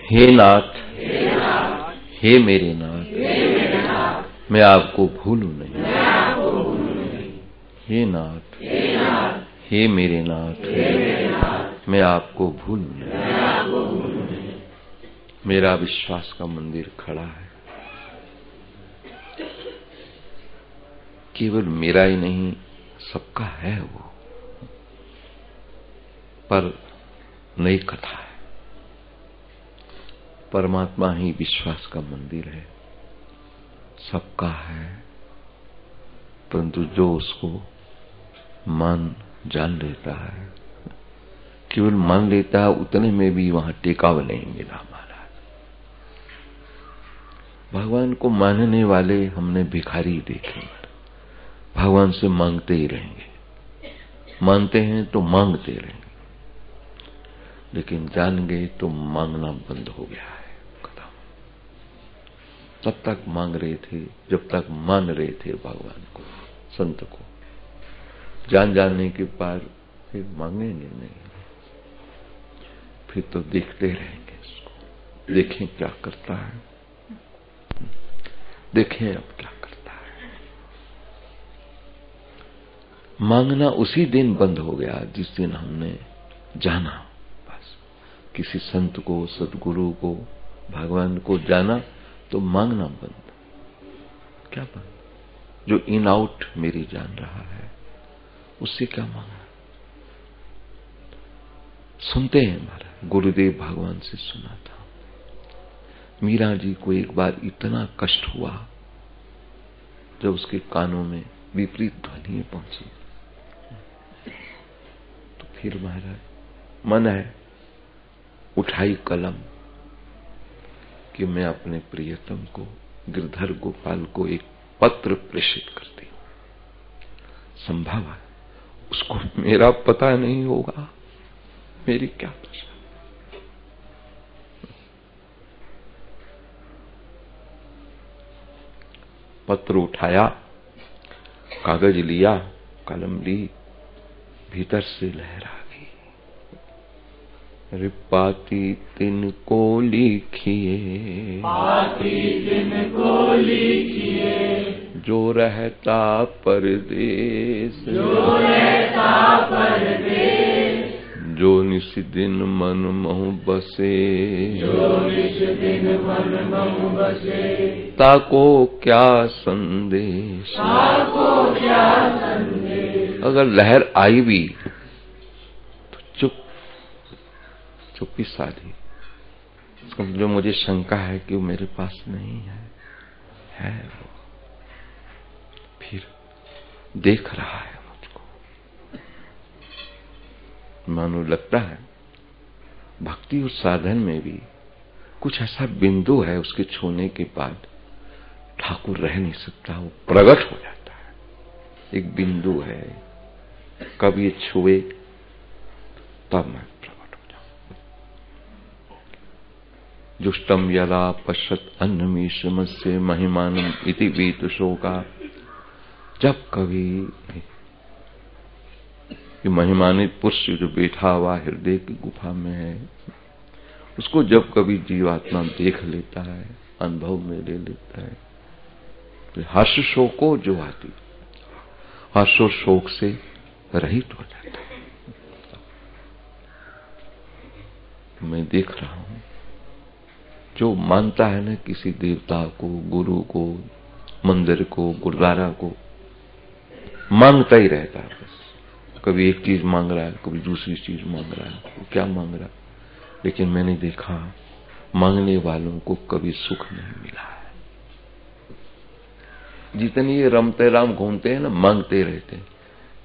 हे नाथ, हे मेरे नाथ, मैं आपको भूलूं नहीं। हे नाथ, हे मेरे नाथ, मैं आपको भूलूं नहीं। मेरा विश्वास का मंदिर खड़ा है, केवल मेरा ही नहीं सबका है वो, पर नई कथा है। परमात्मा ही विश्वास का मंदिर है, सबका है, परंतु जो उसको मान जान लेता है, केवल मान लेता है, उतने में भी वहां टेकाव नहीं मिला महाराज। भगवान को मानने वाले हमने भिखारी देखे, भगवान से मांगते ही रहेंगे, मानते हैं तो मांगते रहेंगे, लेकिन जान गए तो मांगना बंद हो गया है। तब तक मांग रहे थे जब तक मान रहे थे भगवान को, संत को। जान जाने के बाद फिर मांगेंगे नहीं, फिर तो देखते रहेंगे इसको, देखें क्या करता है, देखें अब क्या करता है। मांगना उसी दिन बंद हो गया जिस दिन हमने जाना, बस किसी संत को, सदगुरु को, भगवान को जाना तो मांगना बंद। क्या बंद? जो इन आउट मेरी जान रहा है उससे क्या मांगना। सुनते हैं महाराज, गुरुदेव भगवान से सुना था। मीरा जी को एक बार इतना कष्ट हुआ जब उसके कानों में विपरीत ध्वनि पहुंची, तो फिर महाराज मन है उठाई कलम कि मैं अपने प्रियतम को, गिरधर गोपाल को एक पत्र प्रेषित करती हूं। संभव है उसको मेरा पता नहीं होगा, मेरी क्या दशा। पत्र उठाया, कागज लिया, कलम ली, भीतर से लहरा गई। पाती तिनको लिखिए, पाती तिनको लिखिए, जो रहता परदेश, जो रहता परदेश, जो निस दिन मन महु बसे, जो निस दिन मन महु बसे, ताको क्या संदेश। ताको क्या संदेश। अगर लहर आई भी तो चुप्पी साधी। जो मुझे शंका है कि वो मेरे पास नहीं है वो, फिर देख रहा है मुझको। मानो लगता है भक्ति और साधन में भी कुछ ऐसा बिंदु है, उसके छूने के बाद ठाकुर रह नहीं सकता, वो प्रकट हो जाता है। एक बिंदु है, कब ये छुए तब मैं प्रकट हो जाऊं। जुष्टम यदा पश्यत अन्नमीशमस्य महिमानम इति वीत शोका। जब कभी ये महिमानित पुरुष जो बैठा हुआ हृदय की गुफा में है, उसको जब कभी जीवात्मा देख लेता है, अनुभव में ले लेता है, तो हर्ष शोको जो आती, हर्ष और शोक से रहित हो जाता है। मैं देख रहा हूं जो मानता है ना किसी देवता को, गुरु को, मंदिर को, गुरुद्वारा को, मांगता ही रहता है बस। कभी एक चीज मांग रहा है, कभी दूसरी चीज मांग रहा है, वो क्या मांग रहा है। लेकिन मैंने देखा मांगने वालों को कभी सुख नहीं मिला है। जितनी ये रमते राम घूमते हैं ना, मांगते रहते हैं,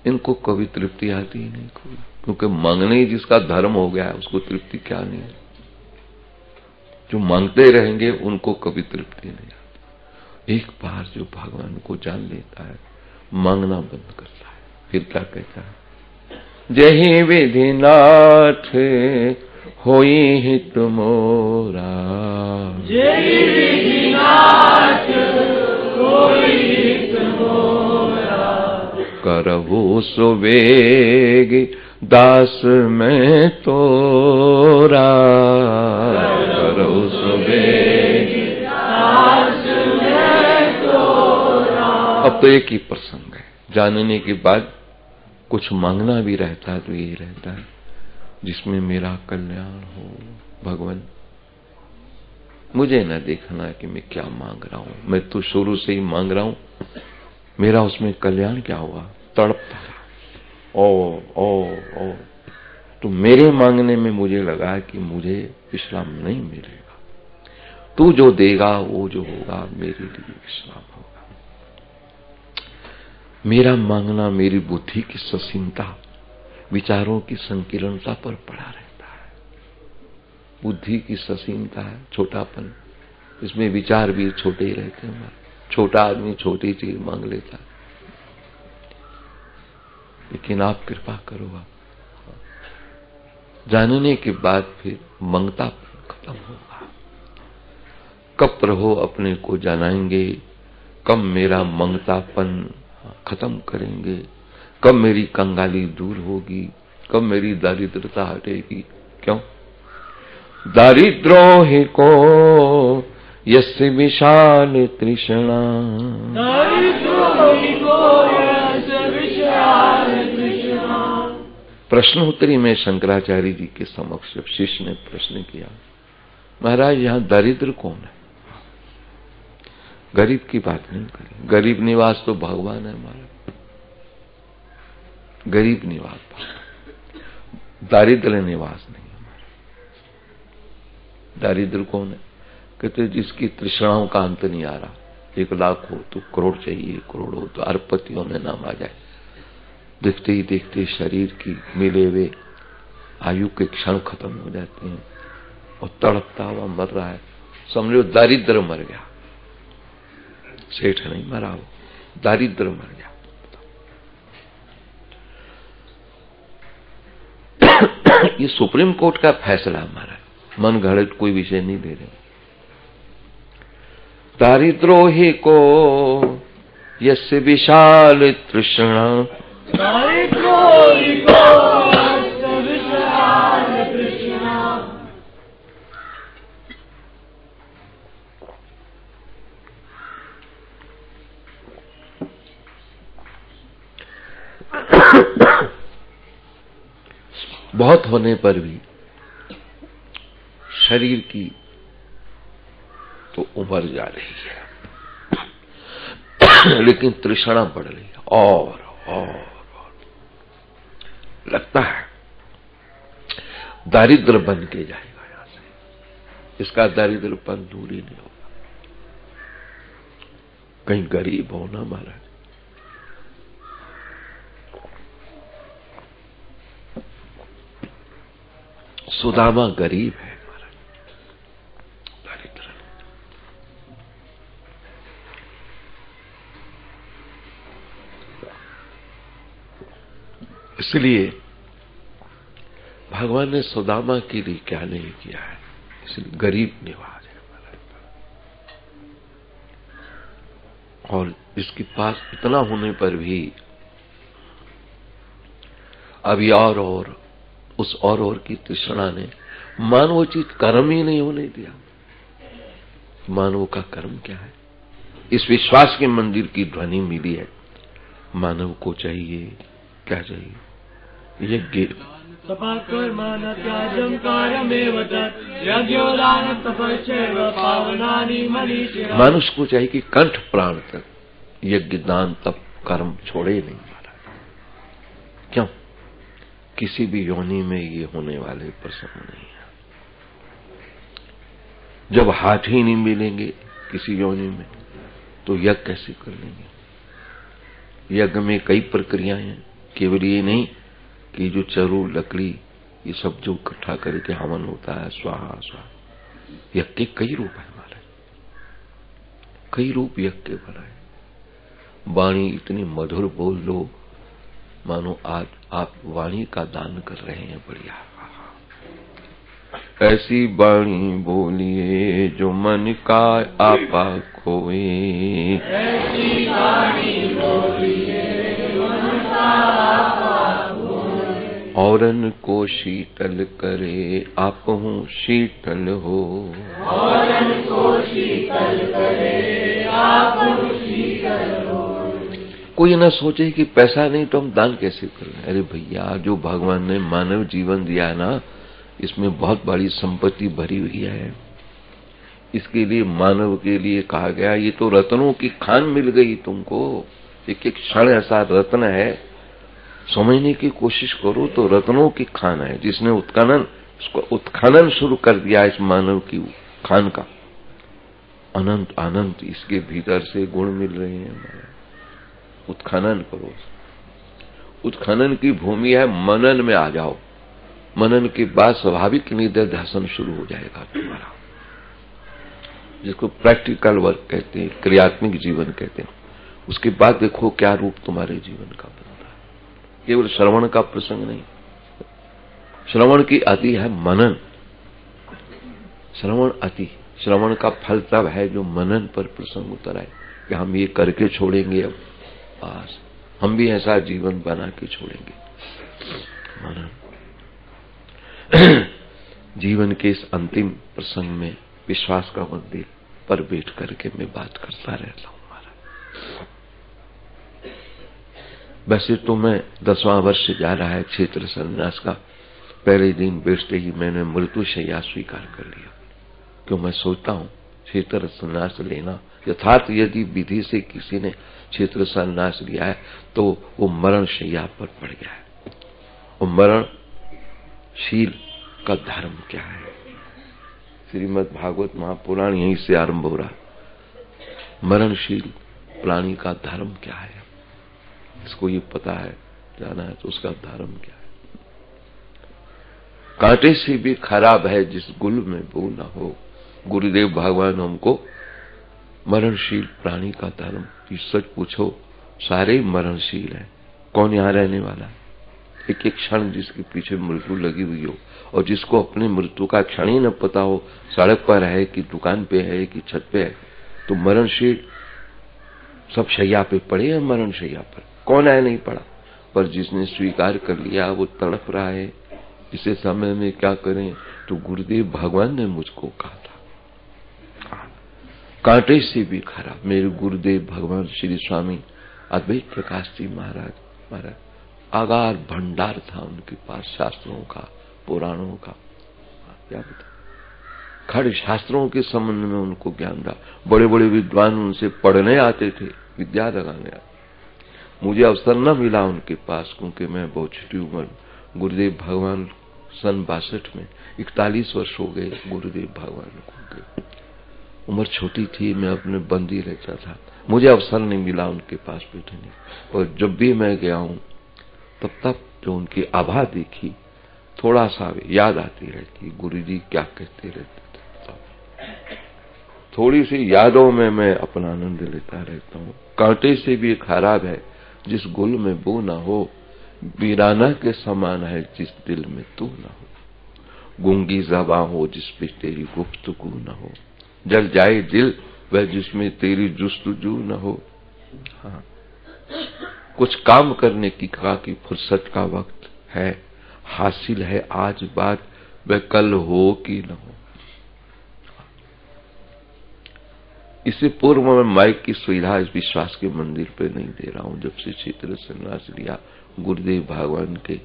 इनको कभी तृप्ति आती ही नहीं कोई, क्योंकि मांगने ही जिसका धर्म हो गया है उसको तृप्ति क्या नहीं है। जो मांगते रहेंगे उनको कभी तृप्ति नहीं आती। एक बार जो भगवान को जान लेता है, मांगना बंद करता है, फिर क्या कहता है, जही विधिनाथ होई हित मोरा, जही विधिनाथ होई हित मोरा, करहु सुवेग दास में तोरा, करहु तो एक ही प्रसंग है, जानने के बाद कुछ मांगना भी रहता है तो यही रहता है जिसमें मेरा कल्याण हो। भगवान मुझे न देखना कि मैं क्या मांग रहा हूं, मैं तो शुरू से ही मांग रहा हूं, मेरा उसमें कल्याण क्या हुआ, तड़पता रहा ओ तो मेरे मांगने में मुझे लगा कि मुझे विश्राम नहीं मिलेगा, तू जो देगा वो जो होगा मेरे लिए विश्राम होगा। मेरा मांगना मेरी बुद्धि की ससीमता, विचारों की संकीर्णता पर पड़ा रहता है। बुद्धि की ससीमता है, छोटापन, इसमें विचार भी छोटे ही रहते हैं। छोटा आदमी छोटी चीज मांग लेता है, लेकिन आप कृपा करो, आप जानने के बाद फिर मांगता खत्म होगा। कब प्रभु अपने को जानाएंगे, कब मेरा मांगतापन खत्म करेंगे, कब मेरी कंगाली दूर होगी, कब मेरी दारिद्रता हटेगी। क्यों? दारिद्रों को यस्य विशाल तृष्णा, प्रश्नोत्तरी में शंकराचार्य जी के समक्ष शिष्य ने प्रश्न किया, महाराज यहाँ दरिद्र कौन है? गरीब की बात नहीं करें, गरीब निवास तो भगवान है हमारा, गरीब निवास, दारिद्र निवास नहीं हमारा। दारिद्र कौन है? कहते जिसकी तृष्णाओं का अंत नहीं आ रहा, 1 लाख हो तो करोड़ चाहिए, करोड़ हो तो अरबपतियों में नाम आ जाए, देखते ही देखते शरीर की मिले हुए आयु के क्षण खत्म हो जाते हैं और तड़पता हुआ मर रहा है, समझो दारिद्र मर गया। सेठ नहीं मरा, वो दारिद्र मर गया। ये सुप्रीम कोर्ट का फैसला हमारा, मन घड़त कोई विषय नहीं दे रहे। दारिद्रोही को यस्य विशाल तृष्णा, दारिद्रोही को यस्य विशाल तृष्णा, बहुत होने पर भी शरीर की तो उम्र जा रही है, लेकिन तृष्णा बढ़ रही है और लगता है दारिद्र बन के जाएगा यहां से, इसका दारिद्रपन दूर ही नहीं होगा। कहीं गरीब हो ना महाराज, सुदामा गरीब है महाराज, दारिद्र। इसलिए भगवान ने सुदामा के लिए क्या नहीं किया है, इसलिए गरीब निवाज है महाराज। और इसके पास इतना होने पर भी अभी और उस और की तृष्णा ने मानव चीज कर्म ही नहीं होने दिया। मानव का कर्म क्या है? इस विश्वास के मंदिर की ध्वनि मिली है, मानव को चाहिए क्या चाहिए? यज्ञ, मनुष्य को चाहिए कि कंठ प्राण तक यज्ञ दान तप कर्म छोड़े नहीं महाराज। क्यों? किसी भी योनि में ये होने वाले प्रसंग नहीं है। जब हाथ ही नहीं मिलेंगे किसी योनि में तो यज्ञ कैसे कर लेंगे? यज्ञ में कई प्रक्रियाएं हैं, केवल ये नहीं कि जो चरू लकड़ी ये सब जो इकट्ठा करके हवन होता है, स्वाहा स्वाहा। यज्ञ के कई रूप है हमारे, कई रूप यज्ञ के बनाए। वाणी इतनी मधुर बोल लो मानो आज आप वाणी का दान कर रहे हैं। बढ़िया, ऐसी वाणी बोलिए जो मन का आपा खोए, ऐसी वाणी बोलिए जो मन का आपा खोए, औरन को शीतल करे आप हूँ शीतल हो, औरन को शीतल करे आप हूँ शीतल हो। कोई ना सोचे कि पैसा नहीं तो हम दान कैसे करें। अरे भैया, जो भगवान ने मानव जीवन दिया है ना, इसमें बहुत बड़ी संपत्ति भरी हुई है। इसके लिए मानव के लिए कहा गया, ये तो रत्नों की खान मिल गई तुमको। एक एक क्षण ऐसा रत्न है, समझने की कोशिश करो तो रत्नों की खान है। जिसने उसको उत्खनन शुरू कर दिया इस मानव की खान का, अनंत अनंत इसके भीतर से गुण मिल रहे हैं। उत्खनन करो। उत्खनन की भूमि है, मनन में आ जाओ। मनन के बाद स्वाभाविक निधिध्यासन शुरू हो जाएगा तुम्हारा, जिसको प्रैक्टिकल वर्क कहते हैं, क्रियात्मक जीवन कहते हैं। उसके बाद देखो क्या रूप तुम्हारे जीवन का बनता है। केवल श्रवण का प्रसंग नहीं, श्रवण की अति है मनन। श्रवण अति, श्रवण का फल तब है जो मनन पर प्रसंग उतर आए कि हम ये करके छोड़ेंगे, अब बस हम भी ऐसा जीवन बना के छोड़ेंगे। मनन जीवन के इस अंतिम प्रसंग में विश्वास का मंदिर पर बैठ करके मैं बात करता रहता हूं महाराज। वैसे तो मैं 10वां वर्ष जा रहा है क्षेत्र संन्यास का। पहले दिन बैठते ही मैंने मृत्यु शैया स्वीकार कर लिया, क्यों मैं सोचता हूं क्षेत्र संन्यास लेना यथार्थ यदि विधि से किसी ने क्षेत्र संन्यास लिया है तो वो मरण शैया पर पड़ गया है। वो मरणशील का धर्म क्या है? श्रीमद् भागवत महापुराण यहीं से आरंभ हो रहा। मरणशील प्राणी का धर्म क्या है? इसको ये पता है, जाना है तो उसका धर्म क्या है? कांटे से भी खराब है जिस गुल में वो न हो। गुरुदेव भगवान हमको मरणशील प्राणी का धर्म, सच पूछो सारे मरणशील है। कौन यहां रहने वाला है? एक एक क्षण जिसके पीछे मृत्यु लगी हुई हो और जिसको अपने मृत्यु का क्षण ही न पता हो, सड़क पर है कि दुकान पे है कि छत पे है, तो मरणशील सब शैया पे पड़े हैं। मरण शैया पर कौन है नहीं पड़ा, पर जिसने स्वीकार कर लिया वो तड़प रहा है। इसे समय में क्या करें? तो गुरुदेव भगवान ने मुझको कहा था, कांटे से भी खराब। मेरे गुरुदेव भगवान श्री स्वामी अद्वैत प्रकाश जी महाराज आगार भंडार था उनके पास, शास्त्रों का, पुराणों का, क्या बता, खड़े शास्त्रों के संबंध में उनको ज्ञान था। बड़े बड़े विद्वान उनसे पढ़ने आते थे, विद्या लगाने आते। मुझे अवसर न मिला उनके पास, क्योंकि मैं बहुत छोटी उम्र। गुरुदेव भगवान सन 62 में 41 वर्ष हो गए गुरुदेव भगवान को। उम्र छोटी थी, मैं अपने बंदी रहता था, मुझे अवसर नहीं मिला उनके पास बैठने। और जब भी मैं गया हूं तब जो उनकी आभा देखी, थोड़ा सा याद आती रहती, गुरुजी क्या कहते रहते थे। थोड़ी सी यादों में मैं अपना आनंद लेता रहता हूँ। कांटे से भी खराब है जिस गुल में वो ना हो, वीराना के समान है जिस दिल में तू ना हो। गूंगी ज़बां हो जिस पे तेरी गुफ्तगू न हो, जल जाए दिल वह जिसमें तेरी जुस्तजू न हो। हाँ, कुछ काम करने की फुर्सत का वक्त है, हासिल है आज बात वह कल हो कि न हो। इससे पूर्व मैं माइक की सुविधा इस विश्वास के मंदिर पे नहीं दे रहा हूं। जब से क्षेत्र संन्यास लिया, गुरुदेव भगवान के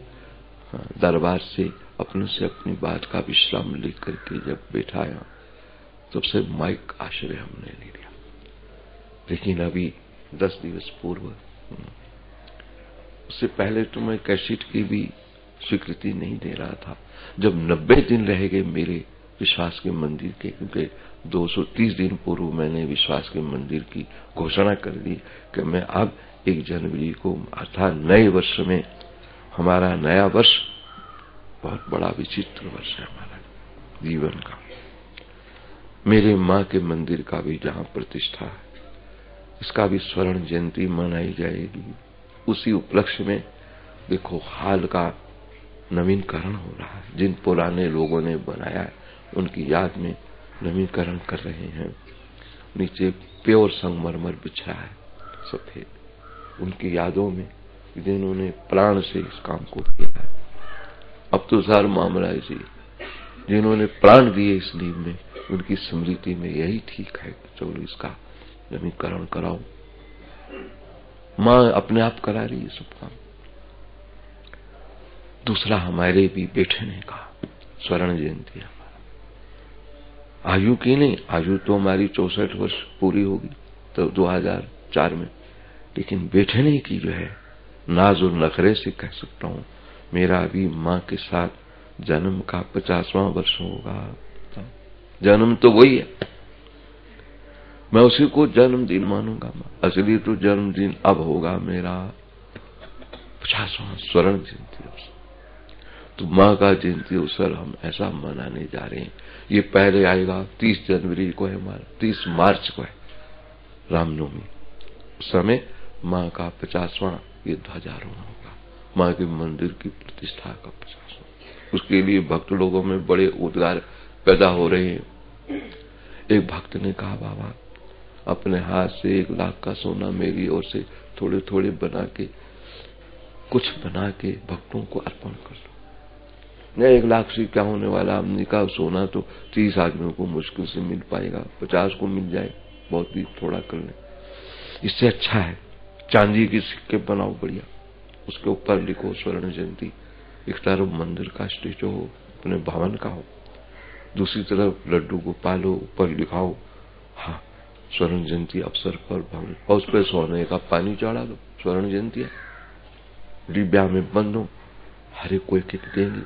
दरबार से अपनी बात का विश्राम लेकर के जब बैठाया, तब से माइक आश्रय हमने नहीं लिया। लेकिन अभी 10 दिवस पूर्व, उससे पहले तो मैं कैसेट की भी स्वीकृति नहीं दे रहा था। जब 90 दिन रह गए मेरे विश्वास के मंदिर के, क्योंकि 230 दिन पूर्व मैंने विश्वास के मंदिर की घोषणा कर दी कि मैं अब 1 जनवरी को अर्थात नए वर्ष में, हमारा नया वर्ष बहुत बड़ा विचित्र वर्ष है हमारा जीवन का। मेरे माँ के मंदिर का भी जहाँ प्रतिष्ठा है, इसका भी स्वर्ण जयंती मनाई जाएगी। उसी उपलक्ष्य में देखो हाल का नवीनकरण हो रहा है। जिन पुराने लोगों ने बनाया है उनकी याद में नवीनकरण कर रहे हैं। नीचे प्योर संगमरमर बिछा है सफेद, उनकी यादों में जिन्होंने प्राण से इस काम को किया है। अब तो सर मामला जी, जिन्होंने प्राण दिए इस नींव में, उनकी स्मृति में यही ठीक है कि चलो इसका नवीकरण कराओ। माँ अपने आप करा रही है सब काम। दूसरा हमारे भी बैठने का स्वर्ण जयंती हमारा, आयु की नहीं, आयु तो हमारी 64 वर्ष पूरी होगी तो 2004 में, लेकिन बैठने की जो है नाज और नखरे से कह सकता हूं मेरा अभी माँ के साथ जन्म का 50वां वर्ष होगा। जन्म तो वही है, मैं उसी को जन्मदिन मानूंगा। असली तो जन्मदिन अब होगा मेरा 50वां स्वर्ण जयंती अवसर। तो माँ का जयंती अवसर हम ऐसा मनाने जा रहे हैं। ये पहले आएगा 30 जनवरी को है हमारा, 30 मार्च को है रामनवमी। उस समय माँ का 50वां ये ध्वजारोहण होगा, माँ के मंदिर की प्रतिष्ठा का 50वां। उसके लिए भक्त लोगों में बड़े उद्गार पैदा हो रहे हैं। एक भक्त ने कहा बाबा अपने हाथ से 1 लाख का सोना मेरी ओर से थोड़े थोड़े बना के कुछ बना के भक्तों को अर्पण कर दो। नहीं 1 लाख से क्या होने वाला, हमने कहा सोना तो 30 आदमियों को मुश्किल से मिल पाएगा, 50 को मिल जाए, बहुत भी थोड़ा कर ले। इससे अच्छा है चांदी के सिक्के बनाओ बढ़िया, उसके ऊपर लिखो स्वर्ण जयंती। एक तरफ मंदिर का स्टेचू हो, अपने भवन का हो, दूसरी तरफ लड्डू गोपाल हो, ऊपर लिखाओ हाँ स्वर्ण जयंती अवसर पर भवन, और उस पर सोने का पानी चढ़ा दो, स्वर्ण जयंती है, डिब्या में बंद हो, हर एक कोई किट देंगे।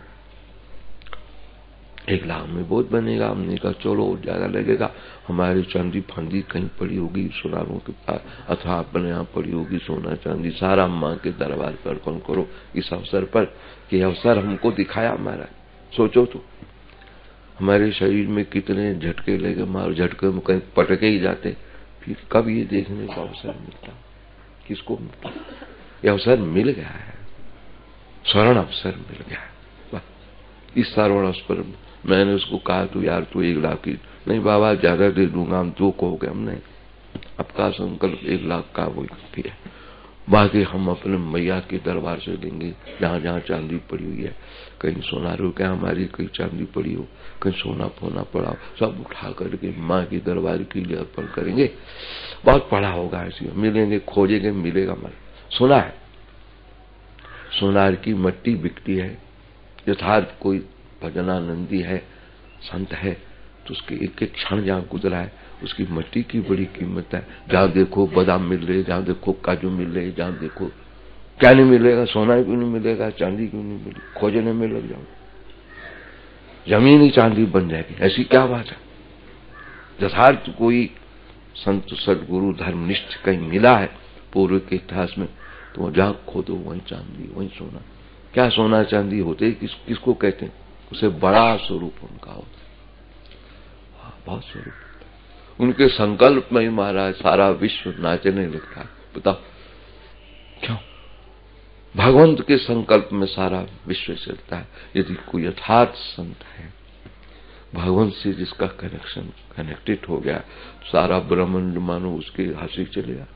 1 लाख में बहुत बनेगा। हमने कहा चलो ज्यादा लगेगा, हमारी चांदी फांदी कहीं पड़ी होगी सुनारों के पास, अथवा अपने यहाँ पड़ी होगी सोना चांदी, सारा माँ के दरबार पर अर्पण करो इस अवसर पर। कि अवसर हमको दिखाया हमारा, सोचो तो हमारे शरीर में कितने झटके लगे, मार झटके में कहीं पटके ही जाते, फिर कब ये देखने का अवसर मिलता, किसको मिलता? ये अवसर मिल गया है, स्वर्ण अवसर मिल गया है। इस स्वर्ण अवसर मैंने उसको कहा तू यार तू 1 लाख की नहीं बाबा ज्यादा दे दूंगा, हम 2 कहोगे हमने, आपका संकल्प 1 लाख का वही काफी है, बाकी हम अपने मैया के दरबार से लेंगे। जहाँ जहाँ चांदी पड़ी हुई है, कहीं सोना रो क्या हमारी कहीं चांदी पड़ी हो, कहीं सोना फोना पड़ा हो, सब उठा करके माँ के दरबार के लिए अर्पण करेंगे। बहुत पड़ा होगा ऐसी, मिलेंगे खोजेंगे मिलेगा। हमारे सुना है सोनार की मट्टी बिकती है, यथार्थ कोई भजनानंदी है संत है तो उसके एक एक क्षण जहाँ गुजरा है उसकी मट्टी की बड़ी कीमत है। जहाँ देखो बादाम मिल रहे, जहाँ देखो काजू मिल रहे, जहाँ देखो क्या नहीं मिलेगा, सोना क्यों नहीं मिलेगा, चांदी क्यों नहीं मिलेगी, खोजने में लग जाओ, जमीन ही चांदी बन जाएगी। ऐसी क्या बात है? यथार्थ कोई संत सदगुरु धर्मनिष्ठ कहीं मिला है पूर्व के इतिहास में तो जहाँ खोदो वहीं चांदी वहीं सोना। क्या सोना चांदी होते किसको कहते हैं? उसे बड़ा स्वरूप उनका होता है, हाँ, बहुत स्वरूप। उनके संकल्प में ही महाराज सारा विश्व नाचने लगता है। बताओ क्यों? भगवंत के संकल्प में सारा विश्व चलता है। यदि कोई यथार्थ संत है, भगवंत से जिसका कनेक्शन कनेक्टेड हो गया, सारा ब्रह्मांड मानो उसके हाथ से चलेगा।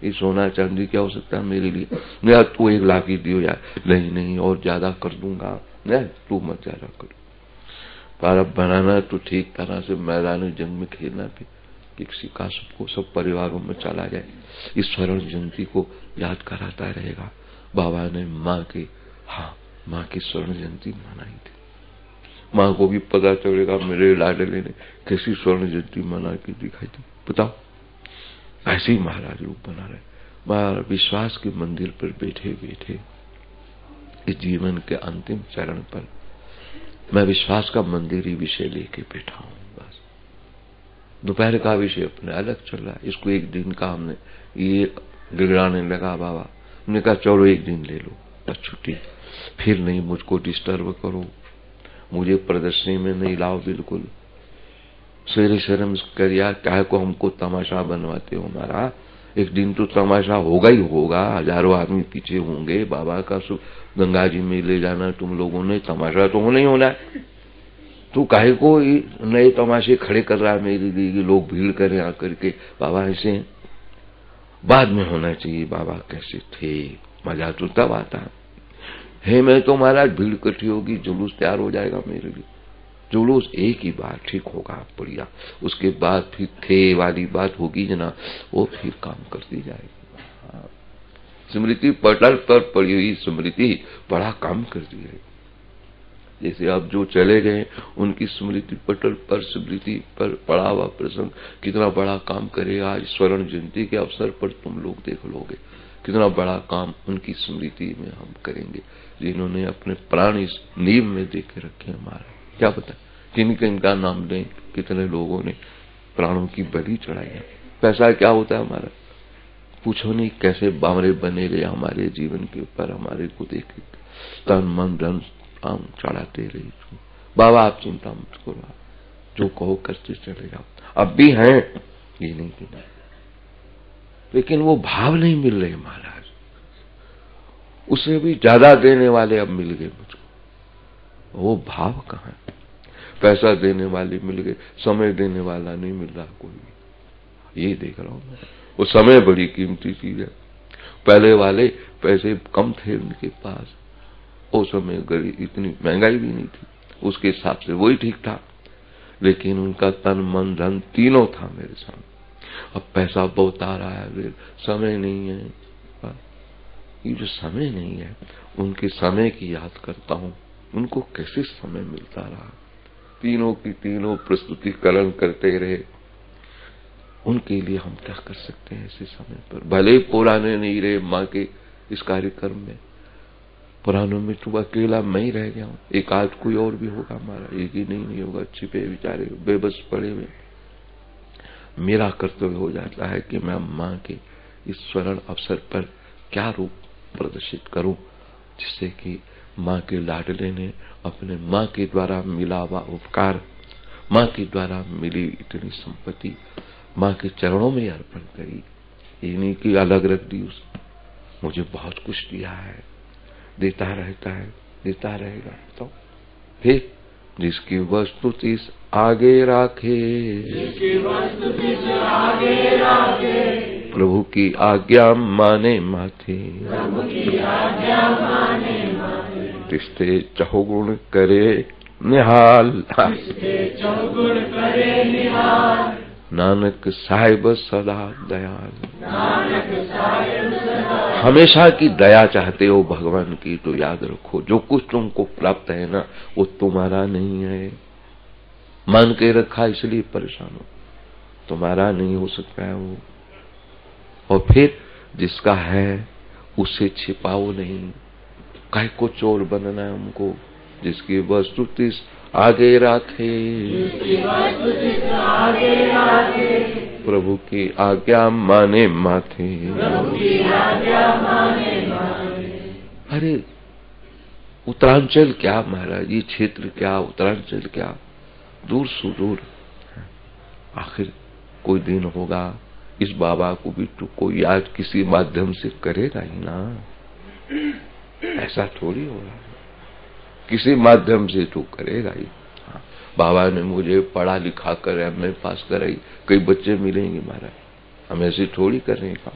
ये सोना चांदी क्या हो सकता है मेरे लिए? नहीं तू 1 लाख ही दियो यार, नहीं नहीं और ज्यादा कर दूंगा, नहीं तू मत ज्यादा कर। पर अब बनाना तो ठीक तरह से मैदान जंग में खेलना भी किसी का सबको सब परिवारों में चला जाए। इस स्वर्ण जयंती को याद कराता रहेगा। बाबा ने माँ के माँ की स्वर्ण जयंती मनाई थी, माँ को भी पता चलेगा मेरे लाडले ने कैसी स्वर्ण जयंती मना के दिखाई थी। बताओ ऐसे ही महाराज रूप बना रहे। महाराज विश्वास के मंदिर पर बैठे बैठे इस जीवन के अंतिम चरण पर मैं विश्वास का मंदिर ही विषय लेके बैठा हूं। बस दोपहर का विषय अपने अलग चल रहा है, इसको 1 दिन का हमने ये गिड़ाने लगा। बाबा हमने कहा चलो 1 दिन ले लो बस छुट्टी, फिर नहीं मुझको डिस्टर्ब करो, मुझे प्रदर्शनी में नहीं लाओ बिल्कुल। सवेरे शर्म करिया क्या को हमको तमाशा बनवाते हो हमारा? 1 दिन तो तमाशा होगा ही होगा, हजारों आदमी पीछे होंगे। बाबा का गंगा जी में ले जाना तुम लोगों ने, तमाशा तो होना ही होना है। तू काहे को नए तमाशे खड़े कर रहा है मेरे लिए, लोग भीड़ करें आकर के? बाबा ऐसे बाद में होना चाहिए। बाबा कैसे थे, मजा तो तब आता है। मैं तो महाराज भीड़ इकट्ठी होगी, जुलूस तैयार हो जाएगा मेरे लिए। जुलूस एक ही बार ठीक होगा बढ़िया, उसके बाद फिर थे वाली बात होगी जना, वो फिर काम करती जाएगी। स्मृति पटल पर पड़ी हुई स्मृति बड़ा काम करती है। जैसे अब जो चले गए उनकी स्मृति पटल पर स्मृति पर पड़ा हुआ प्रसंग कितना बड़ा काम करेगा। आज स्वर्ण जयंती के अवसर पर तुम लोग देख लोगे कितना बड़ा काम उनकी स्मृति में हम करेंगे, जिन्होंने अपने प्राण इस नींव में दे के रखे हमारा। क्या पता किनका नाम लें, कितने लोगों ने प्राणों की बलि चढ़ाई है। पैसा क्या होता है हमारा, पूछो नहीं कैसे बावरे बने रहे हमारे जीवन के ऊपर, हमारे को देख तन मन धन आम चढ़ाते रहे। बाबा आप चिंता मत करो, जो कहो करते चले जाओ। अब भी हैं ये नहीं कि नहीं, लेकिन वो भाव नहीं मिल रहे महाराज। उससे भी ज्यादा देने वाले अब मिल गए मुझको, वो भाव कहाँ है। पैसा देने वाले मिल गए, समय देने वाला नहीं मिल रहा कोई भी। ये देख रहा हूं मैं, वो समय बड़ी कीमती चीज है। पहले वाले पैसे कम थे उनके पास, उस समय गरीब इतनी महंगाई भी नहीं थी, उसके हिसाब से वही ठीक था, लेकिन उनका तन मन धन तीनों था मेरे सामने। अब पैसा बहुत आ रहा है, फिर समय नहीं है। ये जो समय नहीं है, उनके समय की याद करता हूं, उनको कैसे समय मिलता रहा। तीनों की तीनों प्रस्तुतिकरण करते रहे, उनके लिए हम क्या कर सकते हैं ऐसे समय पर। भले पुराने नहीं रहे माँ के इस कार्यक्रम में, पुरानों में तो अकेला मैं ही रह गया हूं, एक आध कोई और भी होगा हमारा, एक ही नहीं होगा। छिपे बेचारे बेबस पड़े हुए। मेरा कर्तव्य हो जाता है कि मैं माँ के इस स्वर्ण अवसर पर क्या रूप प्रदर्शित करूं, जिससे कि माँ के लाडले ने अपने माँ के द्वारा मिला हुआ उपकार, माँ के द्वारा मिली इतनी संपत्ति माँ के चरणों में अर्पण करी। ये नहीं कि अलग रख दी उसने, मुझे बहुत कुछ दिया है, देता रहता है, देता रहेगा। तो फिर जिसकी वस्तु तिस आगे राखे, जिसकी वस्तु तिस आगे राखे, प्रभु की आज्ञा माने माथे, प्रभु की आज्ञा माने माथे, तिस्ते चहुगुण करे निहाल, तिस्ते चहुगुण करे निहाल, नानक साहिब सदा दयाल। नानक साहिब सदा। हमेशा की दया चाहते हो भगवान की तो याद रखो, जो कुछ तुमको प्राप्त है ना वो तुम्हारा नहीं है। मान के रखा इसलिए परेशान हो, तुम्हारा नहीं हो सकता है वो। और फिर जिसका है उससे छिपाओ नहीं, काहे को चोर बनना है हमको। जिसकी वस्तु तिस आगे राखे, जिसकी वस्तु तिस आगे राखे, प्रभु की आज्ञा माने माथे, प्रभु की आज्ञा माने माथे। अरे उत्तरांचल क्या महाराज, ये क्षेत्र क्या, उत्तरांचल क्या, दूर सुदूर। आखिर कोई दिन होगा इस बाबा को भी तो कोई याद किसी माध्यम से करेगा ही ना, ऐसा थोड़ी हो रहा है, किसी माध्यम से तो करेगा ही। बाबा ने मुझे पढ़ा लिखा कर एमए पास कराई, कई बच्चे मिलेंगे महाराज, हम ऐसे थोड़ी कर रहे हैं।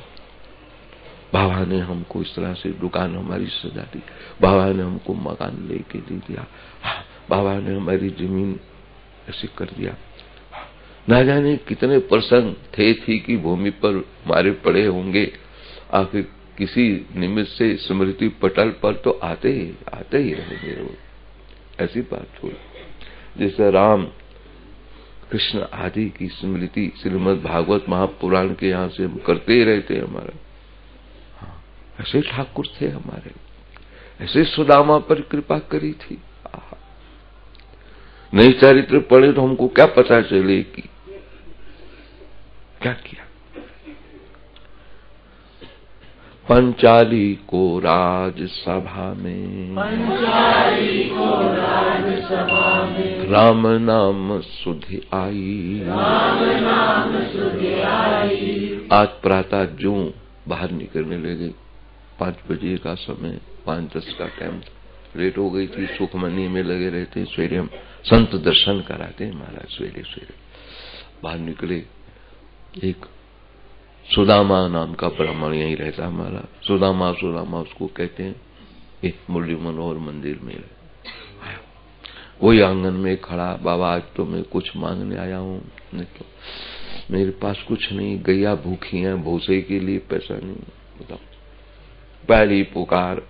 बाबा ने हमको इस तरह से दुकान हमारी सजा दी, बाबा ने हमको मकान लेके दे दिया, बाबा ने हमारी जमीन ऐसे कर दिया। ना जाने कितने प्रसंग थे थी की भूमि पर मारे पड़े होंगे, आखिर किसी निमित्त से स्मृति पटल पर तो आते ही रहेंगे वो। ऐसी बात हो जैसे राम कृष्ण आदि की स्मृति श्रीमद् भागवत महापुराण के यहाँ से हम करते ही रहते हैं हमारा। ऐसे ठाकुर थे हमारे, ऐसे सुदामा पर कृपा करी थी। नहीं चरित्र पढ़े तो हमको क्या पता चले कि क्या किया। पंचाली को राजसभा में, पंचाली को राजसभा में, राम नाम सुधि आई, राम नाम सुधि आई। आज प्रातः जो बाहर निकलने लगे, 5 बजे का समय, 5:10 का टाइम, लेट हो गई थी। सुखमनी में लगे रहते, सवेरे हम संत दर्शन कराते हैं महाराज। सवेरे सवेरे बाहर निकले, एक सुदामा नाम का ब्राह्मण यही रहता हमारा, सुदामा उसको कहते हैं, एक मुरली मनोहर मंदिर में आया, वही आंगन में खड़ा। बाबा आज तो मैं कुछ मांगने आया हूँ, नहीं तो मेरे पास कुछ नहीं, गैया भूखी है, भूसे के लिए पैसा नहीं, बताओ पहली पुकार,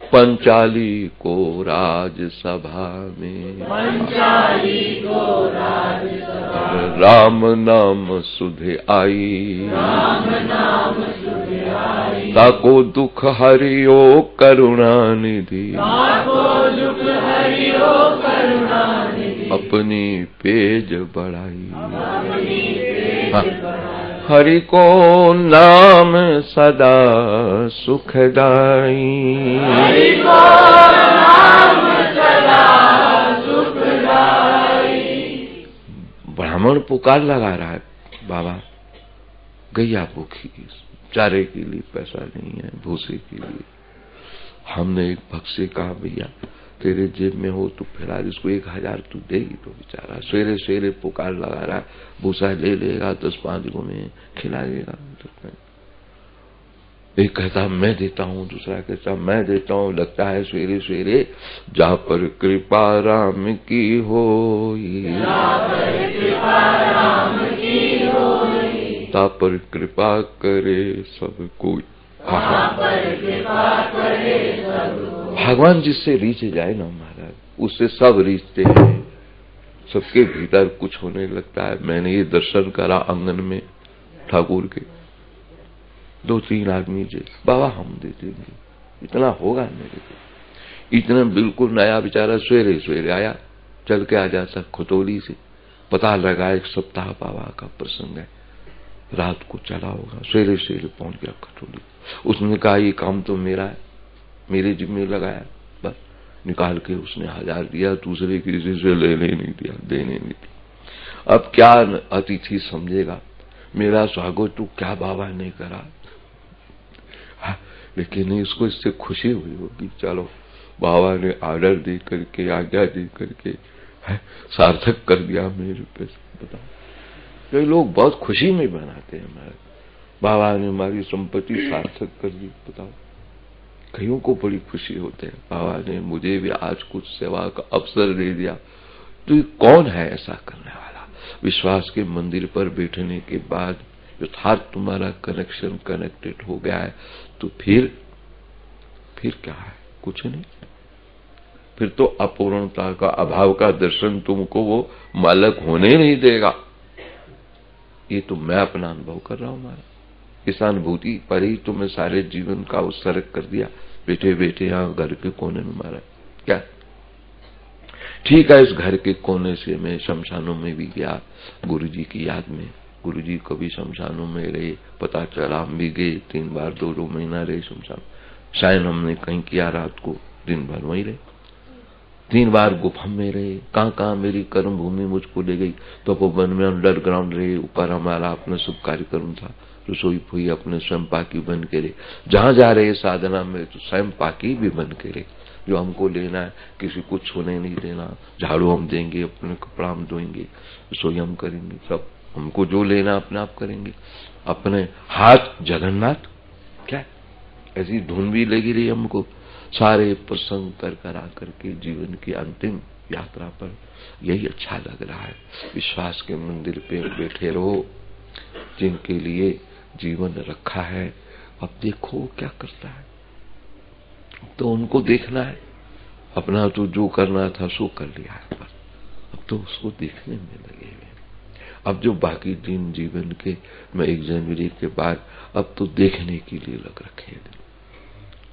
पंचाली को राजसभा में, पंचाली को राजसभा, राम नाम सुधे आई, राम नाम सुधे आई, ताको दुख हरियो करुणा निधि, ताको दुख हरियो करुणा निधि, अपनी पेज बढ़ाई, अपनी पेज बढ़ाई, हरि को नाम सदा सुखदाई, हरि को नाम सदा सुखदाई। ब्राह्मण पुकार लगा रहा है, बाबा गैया भूखी, चारे के लिए पैसा नहीं है, भूसे के लिए। हमने एक भक्त से कहा, भैया तेरे जेब में हो तो फिलहाल इसको 1000 तू देगी तो बेचारा सवेरे सवेरे पुकार लगा रहा है, भूसा ले लेगा 10-5 को में खिला देगा। एक कहता मैं देता हूँ, दूसरा कहता मैं देता हूँ। लगता है सवेरे सवेरे जहाँ पर कृपा राम की होई, ता पर कृपा करे सब कोई। भगवान जिससे रीझ जाए ना महाराज, उससे सब रीझते हैं, सबके भीतर कुछ होने लगता है। मैंने ये दर्शन करा आंगन में ठाकुर के, 2-3 आदमी जे बाबा हम दे देंगे, इतना होगा मेरे को। इतना बिल्कुल नया बेचारा सवेरे सवेरे आया, चल के आ जाता खतौली से, पता लगा 1 सप्ताह बाबा का प्रसंग है, रात को चला होगा, सवेरे सवेरे पहुंच गया खतौली। उसने कहा ये काम तो मेरा है, मेरे जिम्मे लगाया, बस निकाल के उसने 1000 दिया, दूसरे किसी से लेने नहीं दिया, देने नहीं दिया। अब क्या अतिथि समझेगा, मेरा स्वागत तो क्या बाबा ने करा। हाँ, लेकिन इसको इससे खुशी हुई होगी, चलो बाबा ने आर्डर दे करके, आज्ञा दे करके सार्थक कर दिया मेरे पे। बताओ, कई लोग बहुत खुशी में बनाते हैं, हमारे बाबा ने हमारी संपत्ति सार्थक कर दी। बताओ, कईयों को बड़ी खुशी होते हैं, बाबा ने मुझे भी आज कुछ सेवा का अवसर दे दिया। तो ये कौन है ऐसा करने वाला? विश्वास के मंदिर पर बैठने के बाद यथार्थ तुम्हारा कनेक्शन कनेक्टेड हो गया है, तो फिर क्या है? कुछ नहीं। फिर तो अपूर्णता का, अभाव का दर्शन तुमको वो मालक होने नहीं देगा। ये तो मैं अपना अनुभव कर रहा हूं महाराज। इस अनुभूति पर ही तो मैं सारे जीवन का उत्सर्ग कर दिया, बैठे बैठे यहाँ घर के कोने में महाराज। क्या ठीक है, इस घर के कोने से मैं शमशानों में भी गया गुरुजी की याद में। गुरुजी कभी शमशानों में रहे, पता चला हम भी गए 3 बार, 2 महीना रहे शमशान। शायद हमने कहीं किया, रात को दिन भर वहीं रहे। 3 बार गुफा में रहे, कहाँ मेरी कर्म भूमि मुझको ले गई। तो वन में अंडरग्राउंड रहे, ऊपर हमारा अपना सब कार्यक्रम था, रसोई फुई अपने स्वयं पाकी बन के रहे। जहां जा रहे साधना में तो स्वयं पाकी भी बन के रहे। जो हमको लेना है, किसी को छूने नहीं देना, झाड़ू हम देंगे, अपने कपड़ा हम धोएंगे, रसोई हम करेंगे, सब हमको जो लेना अपने आप करेंगे। अपने हाथ जगन्नाथ, क्या ऐसी धुन भी लगी रही हमको। सारे प्रसंग कर आकर के जीवन की अंतिम यात्रा पर यही अच्छा लग रहा है। विश्वास के मंदिर पे बैठे रहो, जिनके लिए जीवन रखा है। अब देखो क्या करता है, तो उनको देखना है। अपना तो जो करना था सो कर लिया है, बस अब तो उसको देखने में लगे हुए। अब जो बाकी दिन जीवन के, मैं 1 जनवरी के बाद अब तो देखने के लिए लग रखे हैं।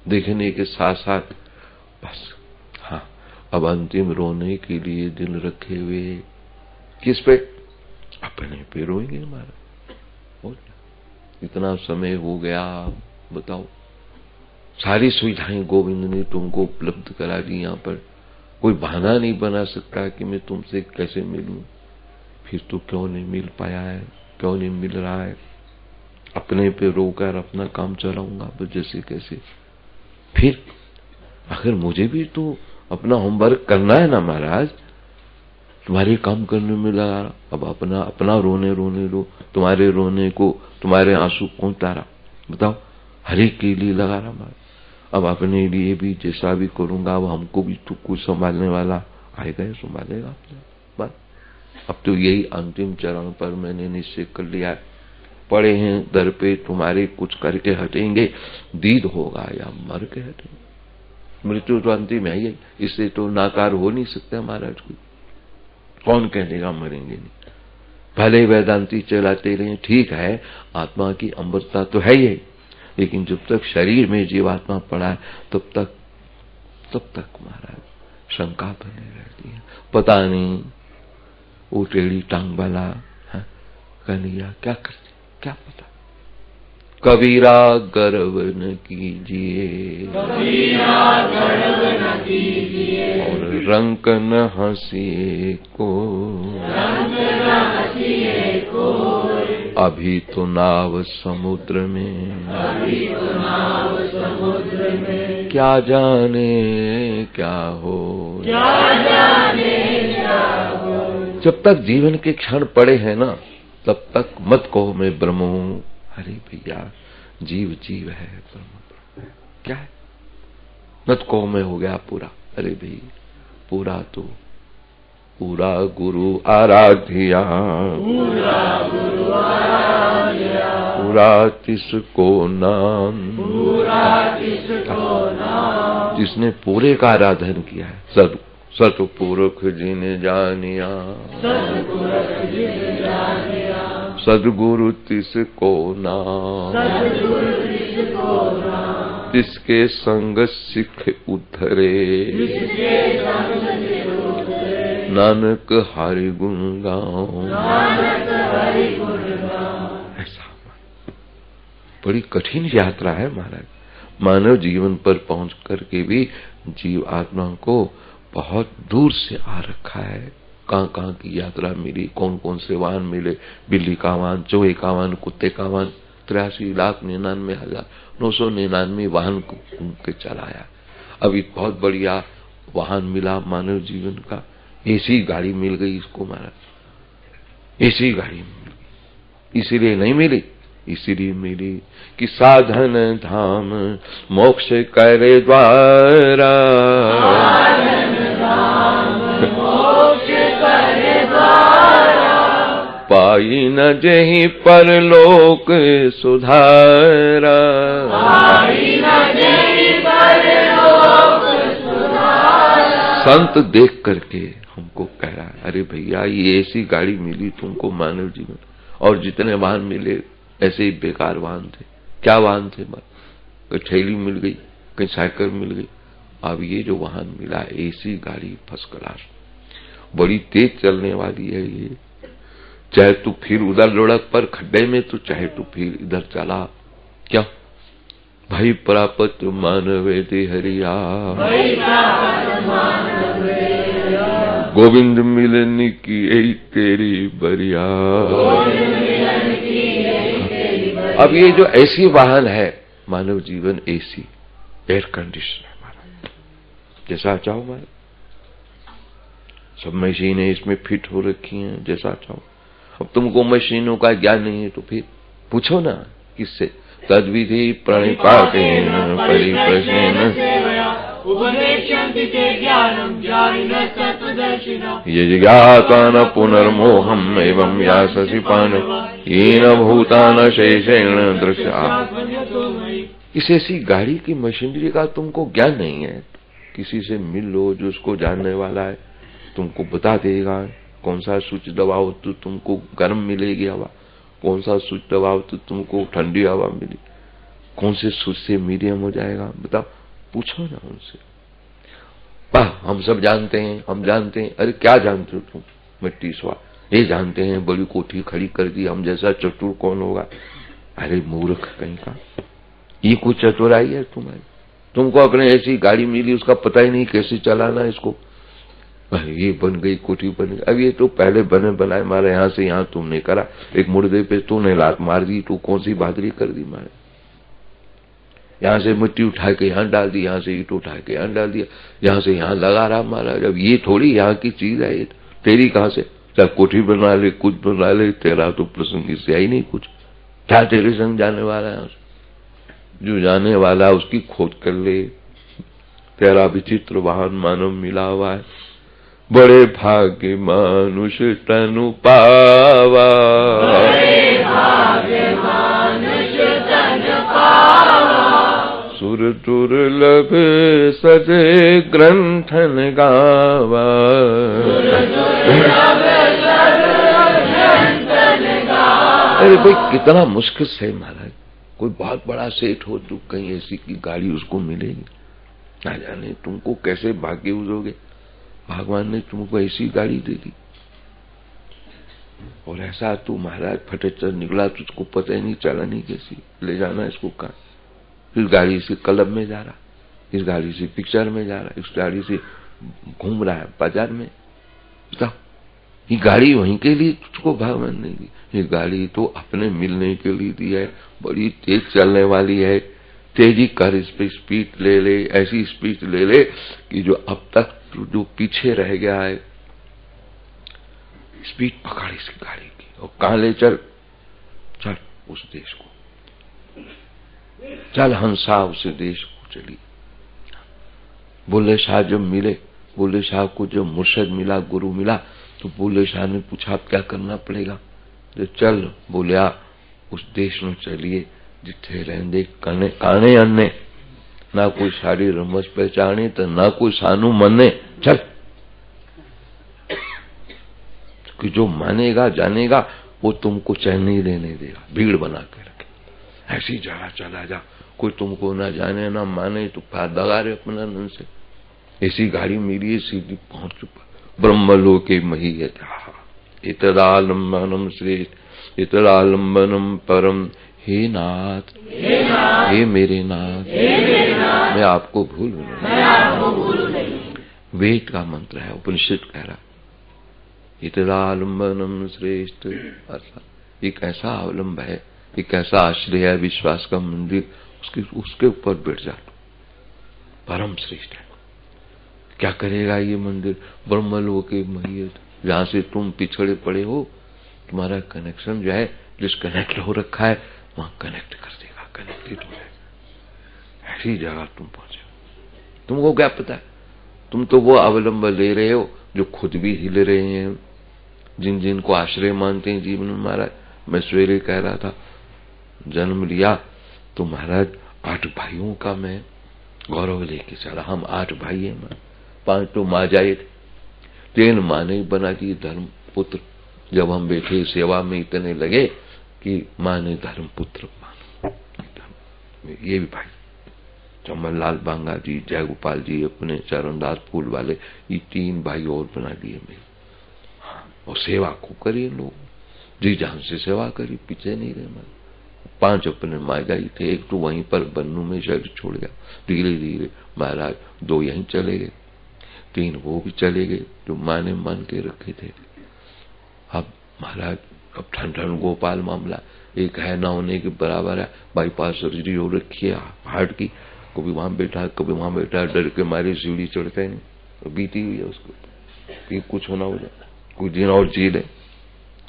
देखने के साथ साथ बस हाँ, अब अंतिम रोने के लिए दिल रखे हुए। किस पे? अपने पे रोएंगे हमारा। और इतना समय हो गया, बताओ, सारी सुविधाएं गोविंद ने तुमको उपलब्ध करा दी। यहाँ पर कोई बहाना नहीं बना सकता कि मैं तुमसे कैसे मिलूं। फिर तो क्यों नहीं मिल पाया है, क्यों नहीं मिल रहा है? अपने पे रोकर अपना काम चलाऊंगा बस जैसे कैसे। फिर अगर मुझे भी तो अपना होमवर्क करना है ना महाराज, तुम्हारे काम करने में लगा। अब अपना रोने दो। तुम्हारे रोने को, तुम्हारे आंसू कौन तारा? बताओ, हर एक के लिए लगा रहा महाराज। अब अपने लिए भी जैसा भी करूंगा, अब हमको भी तो कुछ संभालने वाला आएगा, संभालेगा अपने। बस अब तो यही अंतिम चरण पर मैंने निश्चय कर लिया है पड़े हैं दर पे, तुम्हारे कुछ करके हटेंगे, दीद होगा या मर के हटेंगे। मृत्यु तो अंतिम है ही, इससे तो नाकार हो नहीं सकता महाराज कोई। कौन कह देगा मरेंगे नहीं। भले वेदांती चलाते रहे, ठीक है, आत्मा की अमृतता तो है ही, लेकिन जब तक शरीर में जीवात्मा पड़ा है तब तक महाराज शंका बनी रहती है। पता नहीं वो टेढ़ी टांग वाला कन्हैया क्या करते, क्या पता। कबीरा गर्व न कीजिए, और रंक न हंसिए को, अभी तो नाव समुद्र में, क्या जाने क्या हो। जब तक जीवन के क्षण पड़े हैं ना, तब तक मत कहो मैं ब्रह्म हूं। अरे भैया, जीव जीव है, ब्रह्म क्या है। मत कहो मैं हो गया पूरा। अरे भाई, पूरा तो पूरा गुरु आराध्या, पूरा तिसको नाम, जिसने पूरे का आराधन किया है। सतपुरख जिने जानिया, सदगुरु तिसको नाम, तिसके संग सिख उद्धरे, नानक हरि गुण गाओ। ऐसा बड़ी कठिन यात्रा है महाराज। मानव जीवन पर पहुंच करके भी जीव आत्मा को बहुत दूर से आ रखा है। कहां की यात्रा मिली, कौन कौन से वाहन मिले, बिल्ली का वाहन, चूहे का वाहन, कुत्ते का वाहन, 83,99,999 वाहन के चलाया। अभी बहुत बढ़िया वाहन मिला मानव जीवन का, एसी गाड़ी मिल गई इसको महाराज। एसी गाड़ी मिल गई, इसीलिए नहीं मिली, इसीलिए मिली कि साधन धाम मोक्ष करे द्वारा, पाई न जही परलोक सुधारा। संत देख करके हमको कह रहा है, अरे भैया ये ऐसी गाड़ी मिली तुमको मानव जीवन, और जितने वाहन मिले ऐसे ही बेकार वाहन थे। क्या वाहन थे? कहीं थैली मिल गई, कहीं साइकिल मिल गई। अब ये जो वाहन मिला, ऐसी गाड़ी फर्स्ट क्लास, बड़ी तेज चलने वाली है ये। चाहे तू फिर उधर लुढ़क पर खड्डे में, तो चाहे तू फिर इधर चला। क्या भाई प्राप्त मानवे दे हरिया, गोविंद मिलन की यही तेरी बरिया। अब ये जो ऐसी वाहन है मानव जीवन, एसी एयर कंडीशन है हमारा, जैसा चाहो हमारा। सब मशीनें इसमें फिट हो रखी हैं, जैसा चाहो। अब तुमको मशीनों का ज्ञान नहीं है तो फिर पूछो ना किससे। तद्विधि प्रणिपातेन परिप्रश्नेन यज्ञाता न पुनर्मोहम एवं याससि पान येन भूतान शेषेण दृश्या। इस ऐसी गाड़ी की मशीनरी का तुमको ज्ञान नहीं है, किसी से मिल लो जो उसको जानने वाला है, तुमको बता देगा। कौन सा स्विच दबाओ तो तुमको गर्म मिलेगी हवा, कौन सा स्विच दबाओ तो तुमको ठंडी हवा मिली, कौन से स्विच से मीडियम हो जाएगा, बताओ। पूछो ना उनसे। हम सब जानते हैं, हम जानते हैं। अरे क्या जानते हो तुम? मिट्टी स्वाद ये जानते हैं, बड़ी कोठी खड़ी कर दी, हम जैसा चतुर कौन होगा? अरे मूर्ख कहीं का, ये कुछ चतुराई है तुम्हारी? तुमको अपने ऐसी गाड़ी मिली, उसका पता ही नहीं कैसे चलाना इसको। ये बन गई, कोठी बन गई। अब ये तो पहले बने बनाए मारे, यहाँ से यहाँ तुमने करा, एक मुर्दे पे तूने लात मार दी, तू कौन सी बहादुरी कर दी मारे। यहाँ से मिट्टी उठा के यहाँ डाल दी, यहाँ से ईट उठा के यहाँ डाल दिया, यहाँ से यहाँ लगा रहा मारा। जब ये थोड़ी यहाँ की चीज है, तेरी कहाँ से? चाहे कोठी बना ले, कुछ बना ले, तेरा तो प्रसंग इससे आई नहीं कुछ। क्या तेरे संग जाने वाला है? जो जाने वाला है उसकी खोज कर ले। तेरा विचित्र वाहन मानव मिला हुआ है, बड़े भाग्य मानुष तनु पावा, सुर दुर्लभ सजे ग्रंथन गावा। अरे भाई कितना मुश्किल से महाराज, कोई बहुत बड़ा सेठ हो तो कहीं ऐसी की गाड़ी उसको मिलेगी, ना जाने तुमको कैसे भाग्य उजोगे, भगवान ने तुमको ऐसी गाड़ी दे दी। और ऐसा तू महाराज फटेचर निकला, तुझको पता ही नहीं चला नहीं कैसी ले जाना इसको कहा। इस गाड़ी से क्लब में जा रहा, इस गाड़ी से पिक्चर में जा रहा, इस गाड़ी से घूम रहा है बाजार में। बताओ, ये गाड़ी वहीं के लिए तुझको भगवान ने दी, ये गाड़ी तो अपने मिलने के लिए दी है, बड़ी तेज चलने वाली है। तेजी कर, इस पे स्पीड ले ले, ऐसी स्पीड ले ले कि जो अब तक जो पीछे रह गया है, स्पीड पकड़ इस गाड़ी की और कहां ले चल, चल उस देश को, चल हंसा उस देश को चली। बुल्ले शाह जब मिले, बुल्ले शाह को जब मुर्शद मिला, गुरु मिला, तो बुल्ले शाह ने पूछा अब क्या करना पड़ेगा। जो चल बोलिया उस देश में चलिए जिथे रहंदे काने अन्ने, ना कोई सारी रमज पहचाने तो ना कोई सानू मने। चल, कि जो मानेगा जानेगा वो तुमको चैन नहीं लेने देगा, भीड़ बना के रखे। ऐसी जगह चला जा, कोई तुमको ना जाने ना माने तो दगा रहे अपना नन से। ऐसी गाड़ी मिली, सीधी पहुंच चुका ब्रह्मलोके महीयत। इतरालंबनम श्रेष्ठ, इतरालंबनम परम। हे नाथ, हे मेरे नाथ, मैं आपको भूल नहीं। वेद का मंत्र है, उपनिषद कह रहा इतरालंबनम श्रेष्ठ। एक ऐसा अवलंब है, एक ऐसा आश्रय है, विश्वास का मंदिर, उसके ऊपर बैठ जा, परम श्रेष्ठ है। क्या करेगा ये मंदिर? ब्रह्मलोके महीयत, जहां से तुम पिछड़े पड़े हो, तुम्हारा कनेक्शन जो है डिस्कनेक्ट हो रखा है, वहां कनेक्ट कर देगा, कनेक्टेड हो जाएगा। ऐसी जगह तुम पहुंचे। तुमको क्या पता है, तुम तो वो अवलंब ले रहे हो जो खुद भी हिल रहे हैं, जिन जिन को आश्रय मानते हैं जीवन में। महाराज मैं सवेरे कह रहा था, जन्म लिया तो महाराज 8 भाइयों का मैं गौरव लेके चला। हम 8 भाई हैं, 5 तो माँ जाए थे, 3 माँ ने बना दी धर्म पुत्र। जब हम बैठे सेवा में इतने लगे कि माँ ने धर्म पुत्र माना। ये भी भाई चमनलाल बांगा जी, जय गोपाल जी, अपने चरणदास फूल वाले, ये 3 भाई और बना दिए मेरे। हाँ, और सेवा को करिए लोग, जी जान से सेवा करी, पीछे नहीं रहे। मैं 5 अपने माजाई थे, एक तो वहीं पर बन्नू में शरीर छोड़ गया। धीरे धीरे महाराज 2 यहीं चले गए, 3 वो भी चले गए जो माँ ने मान के रखे थे। अब महाराज अब ठन गोपाल मामला एक है ना होने के बराबर है। बाईपास सर्जरी हो रखी है हार्ट की, कभी वहां बैठा कभी वहां बैठा, डर के मारे सीढ़ी चढ़ते नहीं, तो बीती हुई है उसको कि कुछ होना हो जाए, कुछ दिन और जी ले,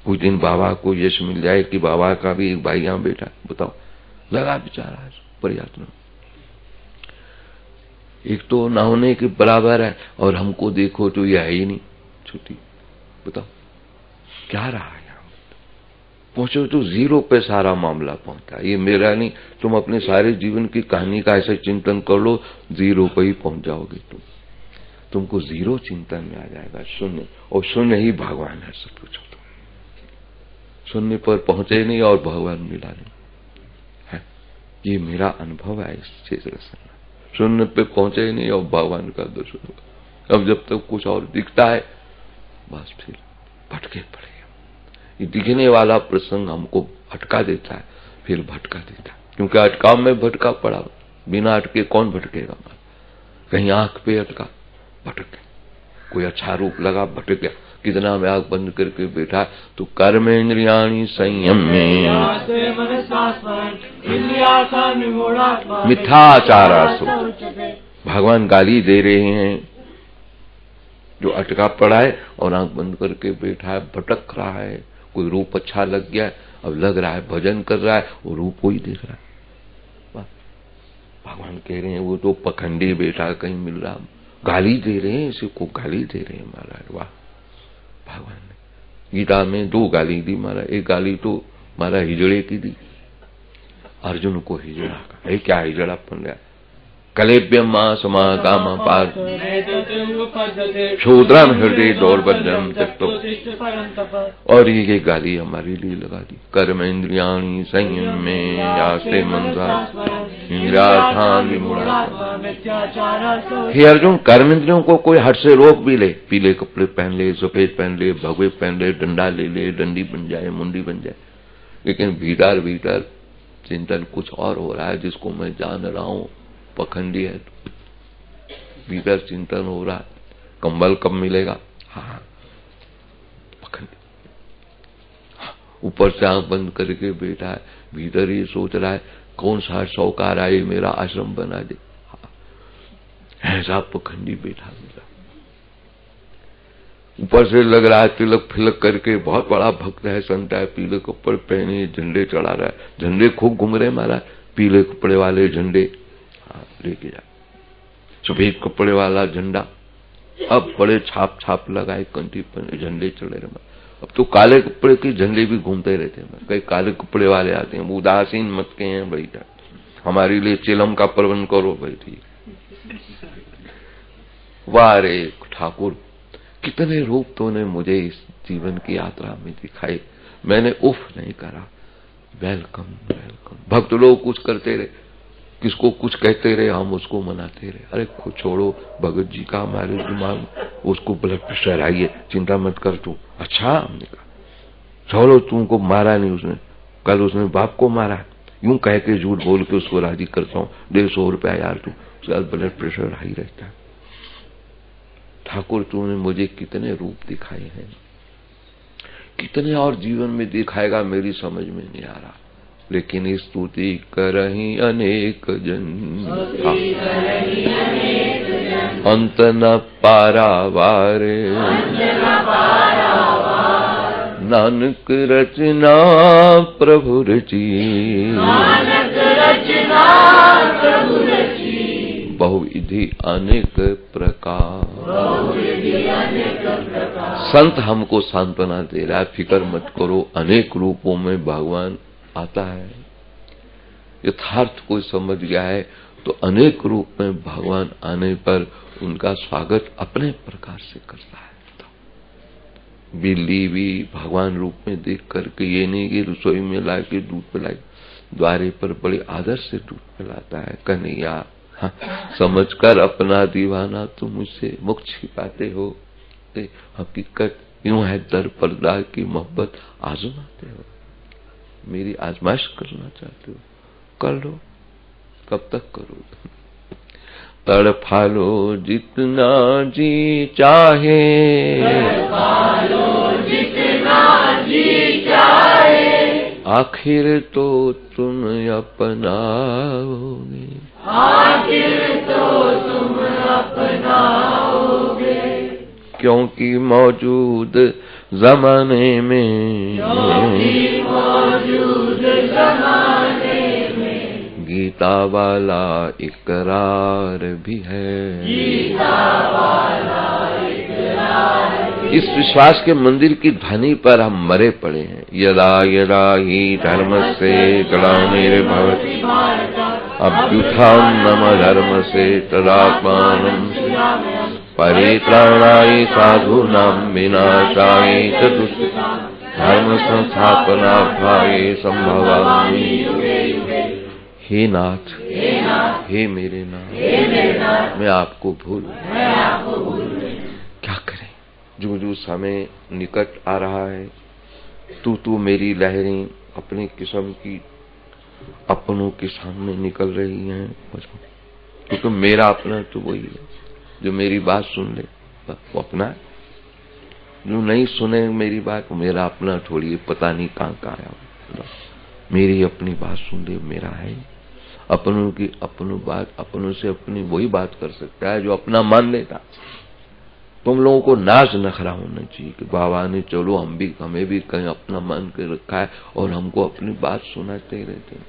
कुछ दिन बाबा को यश मिल जाए कि बाबा का भी एक भाई यहां बैठा। बताओ, लगा बेचारा प्रयत्न, एक तो ना होने के बराबर है, और हमको देखो तो यह है ही नहीं छुट्टी। बताओ क्या रहा है, पहुंचो तो 0 पे सारा मामला पहुंचा। ये मेरा नहीं, तुम अपने सारे जीवन की कहानी का ऐसा चिंतन कर लो, 0 पे ही पहुंच जाओगे तुमको 0 चिंतन में आ जाएगा, शून्य। और शून्य ही भगवान है। सब पूछो तो शून्य पर पहुंचे नहीं और भगवान मिला नहीं है। ये मेरा अनुभव है इस क्षेत्र से। शून्य पे पहुंचे ही नहीं और भगवान का दर्शन होगा। अब जब तक कुछ और दिखता है बस फिर भटके पड़े। ये दिखने वाला प्रसंग हमको भटका देता है, फिर भटका देता है, क्योंकि अटकाव में भटका पड़ा। बिना अटके कौन भटकेगा? कहीं आंख पे अटका, भटक गया। कोई अच्छा रूप लगा, भटक गया। कितना में आंख बंद करके बैठा तो कर्मेंद्रियाणि संयम में मिथ्याचारासु। भगवान गाली दे रहे हैं जो अटका पड़ा है और आंख बंद करके बैठा है, भटक रहा है। कोई रूप अच्छा लग गया, अब लग रहा है भजन कर रहा है, वो रूप को ही देख रहा है। भगवान कह रहे हैं वो तो पखंडी बैठा, कहीं मिल रहा गाली दे रहे हैं, इसी को गाली दे रहे हैं महाराज। वाह, भगवान ने गीता में 2 गाली दी महाराज। एक गाली तो महाराज हिजड़े की दी, अर्जुन को हिजड़ा का। ये क्या हिजड़ापन है? कलेभ्य मां समाकाम पार शूद्रम हृदय दौर्बल्यम त्यक्तो। और ये गाली हमारे लिए लगा दी। कर्म इंद्रियाणि संयम में यास्ते मनसा इंद्रियार्थान विमूढ़ा। हे अर्जुन, कर्म इंद्रियों को कोई हट से रोक भी ले, पीले कपड़े पहन ले, सफेद पहन ले, भगवे पहन ले, डंडा ले ले, डंडी बन जाए, मुंडी बन जाए, लेकिन भीतर भीतर चिंतन कुछ और हो रहा है जिसको मैं जान रहा हूं, पखंडी है। भीतर चिंतन हो रहा है, कंबल कब मिलेगा? हाँ, पखंडी। ऊपर से आंख बंद करके बैठा है, भीतर ही सोच रहा है कौन सा सौकार आए मेरा आश्रम बना दे। हाँ, ऐसा पखंडी बैठा मिला। ऊपर से लग रहा है तिलक फिलक करके बहुत बड़ा भक्त है, संत है, पीले कपड़े पहने झंडे चढ़ा रहा है, झंडे खूब घूम रहे मारा, पीले कपड़े वाले झंडे लेके जा। सफेद कपड़े वाला झंडा अब बड़े छाप छाप लगाए, कंठी पर झंडे चढ़े रहे। अब तो काले कपड़े के झंडे भी घूमते रहते हैं। कई काले कपड़े वाले आते हैं, उदासीन मत के हैं भाई, हमारे लिए चिलम का प्रबंध करो भाई। ठीक, वाह रे ठाकुर, कितने रूप तूने मुझे इस जीवन की यात्रा में दिखाए, मैंने उफ नहीं करा। Welcome welcome. भक्त लोग कुछ करते रहे, किसको कुछ कहते रहे, हम उसको मनाते रहे। अरे खुद छोड़ो, भगत जी का हमारे दिमाग, उसको ब्लड प्रेशर आई है, चिंता मत कर तू। अच्छा, हमने कहा छोड़ो, तुमको मारा नहीं उसने, कल उसने बाप को मारा, यूं कह के झूठ बोल के उसको राजी करता हूँ, 150 रुपया यार तू, उसका ब्लड प्रेशर हाई रहता है। ठाकुर तूने मुझे कितने रूप दिखाए हैं, कितने और जीवन में दिखाएगा मेरी समझ में नहीं आ रहा, लेकिन स्तुति करही अनेक जन, अंत न पारावारे, नानक रचना प्रभु रची, बहुविधि अनेक प्रकार। संत हमको सांत्वना दे रहा है, फिक्र मत करो, अनेक रूपों में भगवान आता है। यथार्थ कोई समझ गया है तो अनेक रूप में भगवान आने पर उनका स्वागत अपने प्रकार से करता है। बिल्ली भी भगवान रूप में देख करके ये नहीं कि रसोई में लाके दूध पिलाई, द्वारे पर बड़े आदर से दूध पिलाता है। कन्हैया, हाँ, समझकर अपना दीवाना तुम मुझसे मुख छिपाते हो, हकीकत यूं है दर पर्दा की मोहब्बत आजमाते हो, मेरी आजमाइश करना चाहते हो, कर लो, कब तक करोगे? तड़फा लो जितना जी चाहे, तड़फा लो जितना जी चाहे, आखिर तो तुम अपनाओगे, आखिर तो तुम अपनाओगे, क्योंकि मौजूद जमाने में, क्योंकि मौजूद जमाने में गीता वाला इकरार भी है, गीता वाला इकरार भी। इस विश्वास के मंदिर की ध्वनि पर हम मरे पड़े हैं। यदा यदा ही धर्मस्य ग्लानिर्भवति अभ्युत्थानं धर्मस्य तदात्मानं परित्राणाय साधूनां विनाशाय च दुष्कृतां धर्म संस्थापनार्थाय संभवामि। हे नाथ, हे मेरे नाथ, मैं आपको भूल, क्या करें? जो जो समय निकट आ रहा है, तू मेरी लहरें अपने किस्म की अपनों के सामने निकल रही हैं, क्योंकि मेरा अपना तो वही है जो मेरी बात सुन ले, वो अपना है। जो नहीं सुने मेरी बात, मेरा अपना थोड़ी, पता नहीं कहाँ आया। मेरी अपनी बात सुन ले, मेरा है। अपनों की अपनों बात, अपनों से अपनी वही बात कर सकता है जो अपना मान लेता। तुम लोगों को नाज नखरा होना चाहिए कि बाबा ने चलो हमें भी कहीं अपना मान के रखा है और हमको अपनी बात सुनाते ही रहते हैं।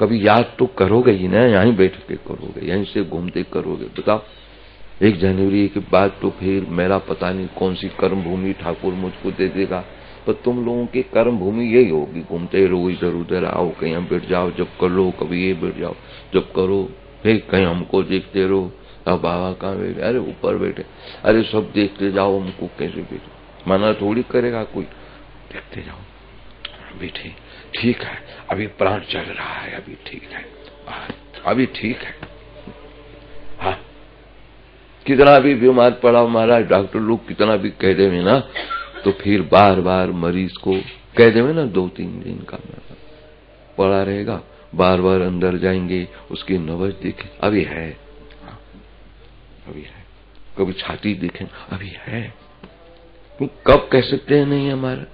कभी याद तो करोगे ही ना, यहीं बैठ के करोगे, यहीं से घूमते करोगे। बताओ, 1 जनवरी के बाद तो फिर मेरा पता नहीं कौन सी कर्म भूमि ठाकुर मुझको दे देगा, पर तुम लोगों की कर्म भूमि यही होगी, घूमते रहो इधर उधर, आओ कहीं बैठ जाओ, जब कर लो कभी ये बैठ जाओ, जब करो फिर कहीं हमको देखते रहो, अब बाबा कहाँ बैठे, अरे ऊपर बैठे, अरे सब देखते जाओ, हमको कैसे बैठे, मना थोड़ी करेगा कोई, देखते जाओ, बैठे ठीक है, अभी प्राण चल रहा है, अभी ठीक है, अभी ठीक है। हाँ, कितना भी बीमार पड़ा महाराज, डॉक्टर लोग कितना भी कह देवे ना, तो फिर बार बार मरीज को कह देवे ना 2-3 दिन का पड़ा रहेगा, बार बार अंदर जाएंगे, उसकी नब्ज देखें, अभी है, हाँ, अभी है, कभी छाती देखें, अभी है, कब कह सकते हैं नहीं हमारा।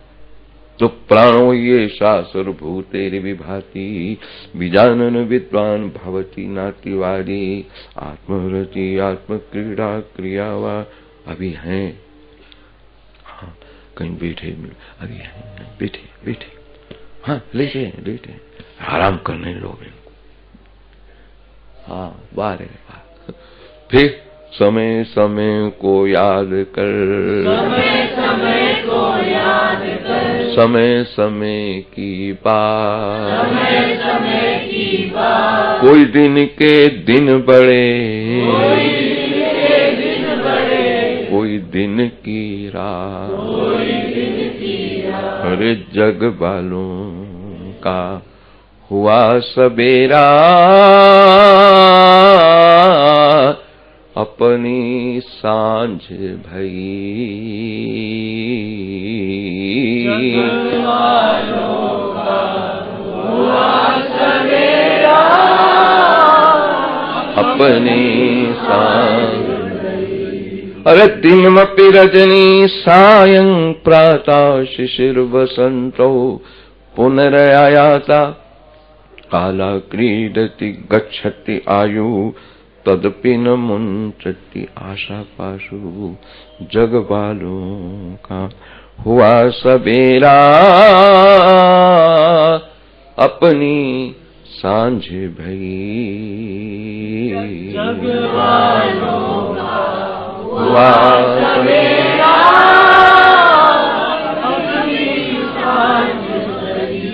तो प्राणो ये शास्त्र भूतेरि विभाति बीजानन विद्वान भवति नातिवादी आत्मरति आत्मक्रीड़ा क्रियावा, अभी हैं, हाँ, कहीं बैठे अभी हैं, बैठे बैठे, हाँ लेटे लेटे, आराम करने लोग इनको, हाँ बाहर है बाहर। फिर समय समय को याद कर, समय समय को याद कर, समय समय की बात, समय समय की बात, कोई दिन के दिन बड़े, कोई दिन के दिन बड़े, कोई दिन की रात, कोई दिन की रात, हर जग वालों का हुआ सवेरा, अपनी सांझ भई, जग वालों का हुआ सवेरा, अपनी सांझ भई। अरे दिनमपि रजनी सायं प्रातः शिशिर वसंतो पुनरयाता काला क्रीडति गच्छति आयु तदपि न मुंचति आशा पाशु, जग वालों का हुआ सवेरा, अपनी सांझ भई, जग वालों का हुआ सवेरा, अपनी सांझ भई।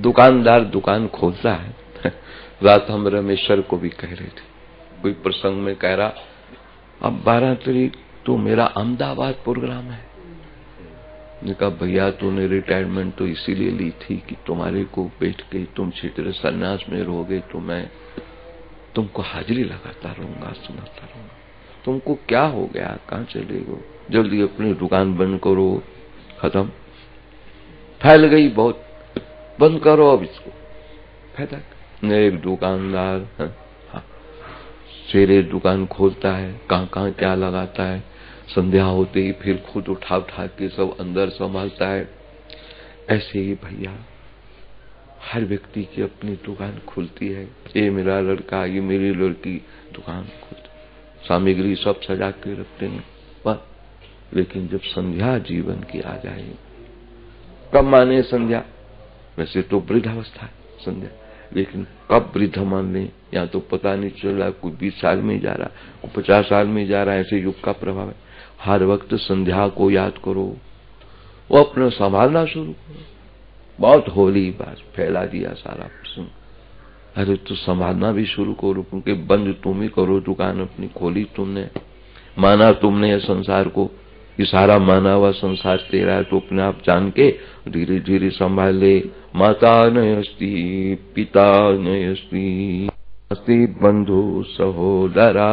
दुकानदार दुकान खोलता है। रात हम रमेश्वर को भी कह रहे थे, कोई प्रसंग में कह रहा, अब 12 तारीख तो मेरा अहमदाबाद प्रोग्राम है। ने कहा भैया तूने रिटायरमेंट तो इसीलिए ली थी कि तुम्हारे को बैठ के तुम क्षेत्र सन्यास में रहोगे तो मैं तुमको हाजिरी लगाता रहूंगा, सुनाता रहूंगा। तुमको क्या हो गया, कहाँ चले गो, जल्दी अपनी दुकान बंद करो, खत्म, फैल गई बहुत, बंद करो अब इसको, फायदा। एक दुकानदार हाँ, सवेरे दुकान खोलता है, कहाँ क्या लगाता है, संध्या होते ही फिर खुद उठा के सब अंदर संभालता है। ऐसे ही भैया हर व्यक्ति की अपनी दुकान खुलती है, ये मेरा लड़का, ये मेरी लड़की दुकान खुलती, सामग्री सब सजा के रखते हैं, पर लेकिन जब संध्या जीवन की आ जाए, कब माने संध्या, वैसे तो वृद्धावस्था है संध्या, लेकिन कब वृद्ध मान लें, या तो पता नहीं चल रहा, कोई 20 साल में जा रहा, कोई 50 साल में जा रहा है, ऐसे युग का प्रभाव है। हर वक्त संध्या को याद करो, वो अपना संभालना शुरू करो। बहुत होली बात फैला दिया सारा प्रसंग, अरे तो संभालना भी शुरू करो, क्योंकि बंद तुम ही करो दुकान अपनी, खोली तुमने, माना तुमने संसार को, ये सारा माना हुआ संसार तेरा है, तो अपने आप जान के धीरे धीरे संभाल ले। माता नयस्ति पिता नयस्ति अस्ति बंधु सहोदरा,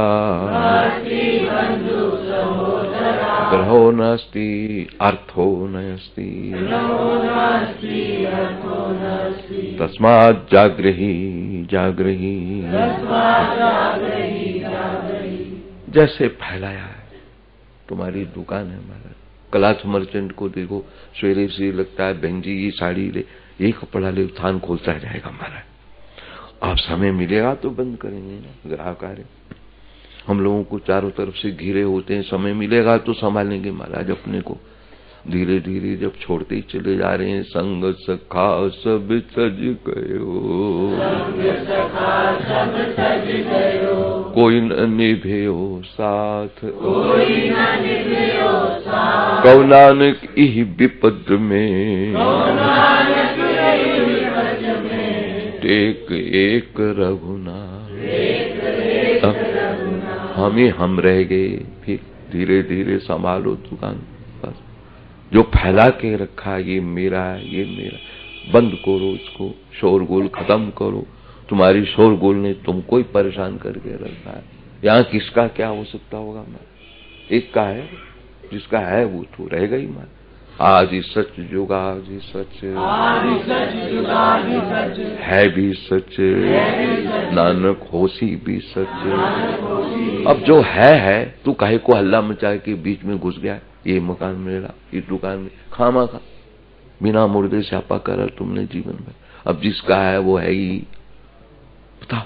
ग्रहो नास्ति अर्थो नयस्ति, तस्मात् जागृहि जागृहि। जैसे फैलाया है, तुम्हारी दुकान है महाराज, क्लॉथ मर्चेंट को देखो, सवेरे से लगता है बहन जी ये साड़ी ले, ये कपड़ा ले, थान खोलता जाएगा महाराज। आप समय मिलेगा तो बंद करेंगे ना, ग्राहक आ रहे, हम लोगों को चारों तरफ से घिरे होते हैं, समय मिलेगा तो संभालेंगे महाराज अपने को। धीरे धीरे जब छोड़ते ही चले जा रहे हैं, संग सखा सब सज गयो, कोई न निभेयो साथ, कौ नानक इह विपद में, टेक एक रघुनाथ। हम रह गए। फिर धीरे धीरे संभालो दुकान, बस जो फैला के रखा ये मेरा है, ये मेरा, बंद करो इसको, शोरगुल खत्म करो। तुम्हारी शोरगुल ने तुमको ही परेशान करके रखा है। यहाँ किसका क्या हो सकता होगा? मैं एक का है, जिसका है वो तो रहेगा ही। मैं आज ही सच जुगा जी सच, है भी सच, नानक होशी भी सच। अब जो है तू काहे को हल्ला मचा के बीच में घुस गया? ये मकान मेरा, इस दुकान में, खामा खा बिना मुर्दे छापा करा तुमने जीवन में। अब जिसका है वो है ही। बताओ,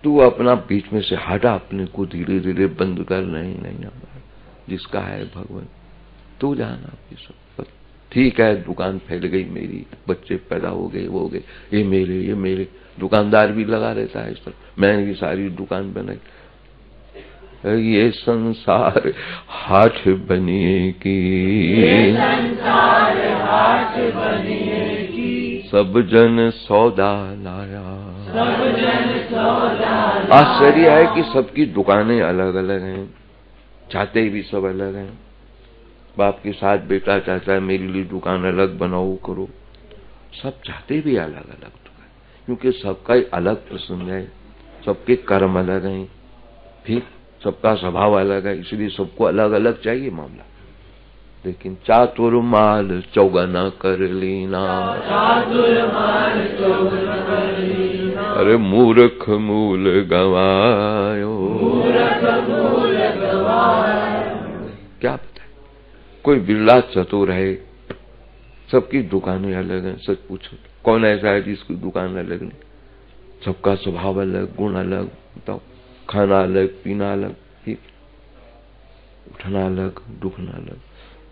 तू अपना बीच में से हटा, अपने को धीरे धीरे बंद कर। नहीं, जिसका है भगवान, तू जाना। ये सब ठीक है, दुकान फैल गई मेरी, बच्चे पैदा हो गए, वो हो गए, ये मेरे। दुकानदार भी लगा रहता है इस पर, मैंने भी सारी दुकान बनाई। ये संसार हाथ बनिए की, सब जन सौदा लाया। आश्चर्य है कि सबकी दुकानें अलग अलग हैं, चाहते भी सब अलग हैं। बाप के साथ बेटा चाहता है मेरे लिए दुकान अलग बनाओ करो, सब चाहते भी अलग अलग दुकान, क्योंकि सबका अलग प्रसंग है, सबके कर्म अलग हैं, फिर सबका स्वभाव अलग है, इसलिए सबको अलग अलग चाहिए मामला। लेकिन चातुर माल चौगना कर लेना, अरे मूर्ख मूल गवायो। क्या पता, कोई बिरला चतुर है, सबकी दुकानें अलग हैं। सच पूछो कौन ऐसा है जिसकी दुकान अलग नहीं? सबका स्वभाव अलग, गुण अलग। बताओ, खाना अलग, पीना अलग, फिर उठना अलग,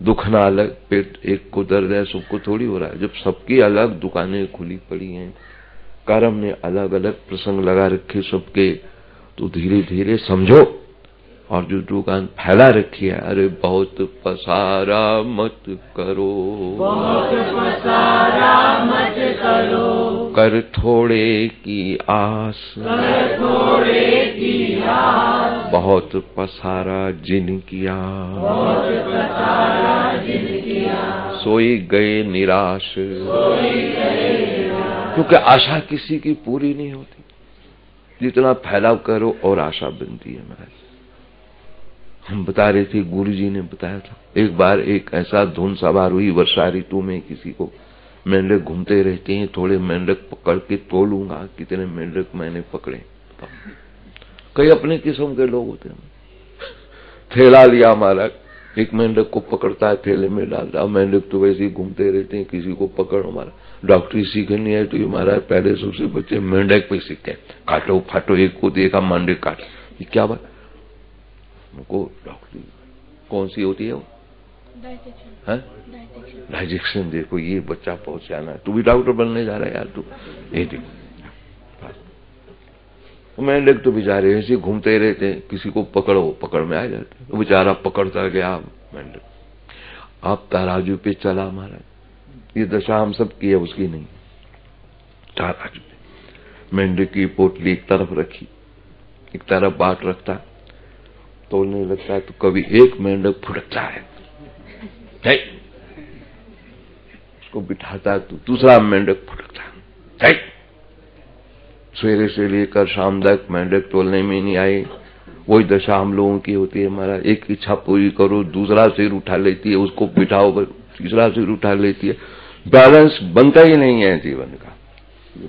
दुखना अलग। पेट एक को दर्द है, सबको थोड़ी हो रहा है। जब सबकी अलग दुकानें खुली पड़ी हैं, कर्म ने अलग अलग प्रसंग लगा रखे सबके, तो धीरे धीरे समझो। और जो दुकान फैला रखी है, अरे बहुत पसारा मत करो, कर थोड़े की आस, बहुत पसारा जिन किया, सोई गए निराश। क्योंकि आशा किसी की पूरी नहीं होती, जितना फैलाव करो और आशा बनती है। महाराज हम बता रहे थे, गुरु जी ने बताया था, एक बार एक ऐसा धुन सवार हुई वर्षा ऋतु में, किसी को मेंढक घूमते रहते हैं, थोड़े मेंढक पकड़ के तोलूंगा कितने मेंढक मैंने पकड़े। कई अपने किस्म के लोग होते हैं। थैला लिया हमारा, एक मेंढक को पकड़ता है, थैले में डालता। मेंढक तो वैसे ही घूमते रहते हैं, किसी को पकड़। हमारा डॉक्टरी सीखनी है तो हमारा पहले सबसे बच्चे मेंढक पे सीखते हैं, काटो फाटो, एक को देखा मांडे काट। ये क्या बात? उनको डॉक्टरी कौन सी होती है वो? डाइजेक्शन। देखो ये बच्चा बहुत सियाना है, तू भी डॉक्टर बनने जा रहा है यार तू। ये देखो मेंढक तो बेचारे ऐसे घूमते रहते हैं, किसी को पकड़ो पकड़ में आ जाते, तो बेचारा पकड़ता गया मेंढक। अब तराजू पे चला महाराज। ये दशा हम सब की है, उसकी नहीं। तराजू पे मेंढक की पोटली एक तरफ रखी, एक तरफ बाट रखता, तोलने लगता है तो कभी एक मेंढक फुटकता है, उसको बिठाता है तो दूसरा मेंढक फुटकता है। सवेरे से लेकर शाम तक मेंढक तोलने में नहीं आए। वही दशा हम लोगों की होती है। हमारा एक इच्छा पूरी करो, दूसरा सिर उठा लेती है, उसको बिठाओ, तीसरा सिर उठा लेती है। बैलेंस बनता ही नहीं है जीवन का।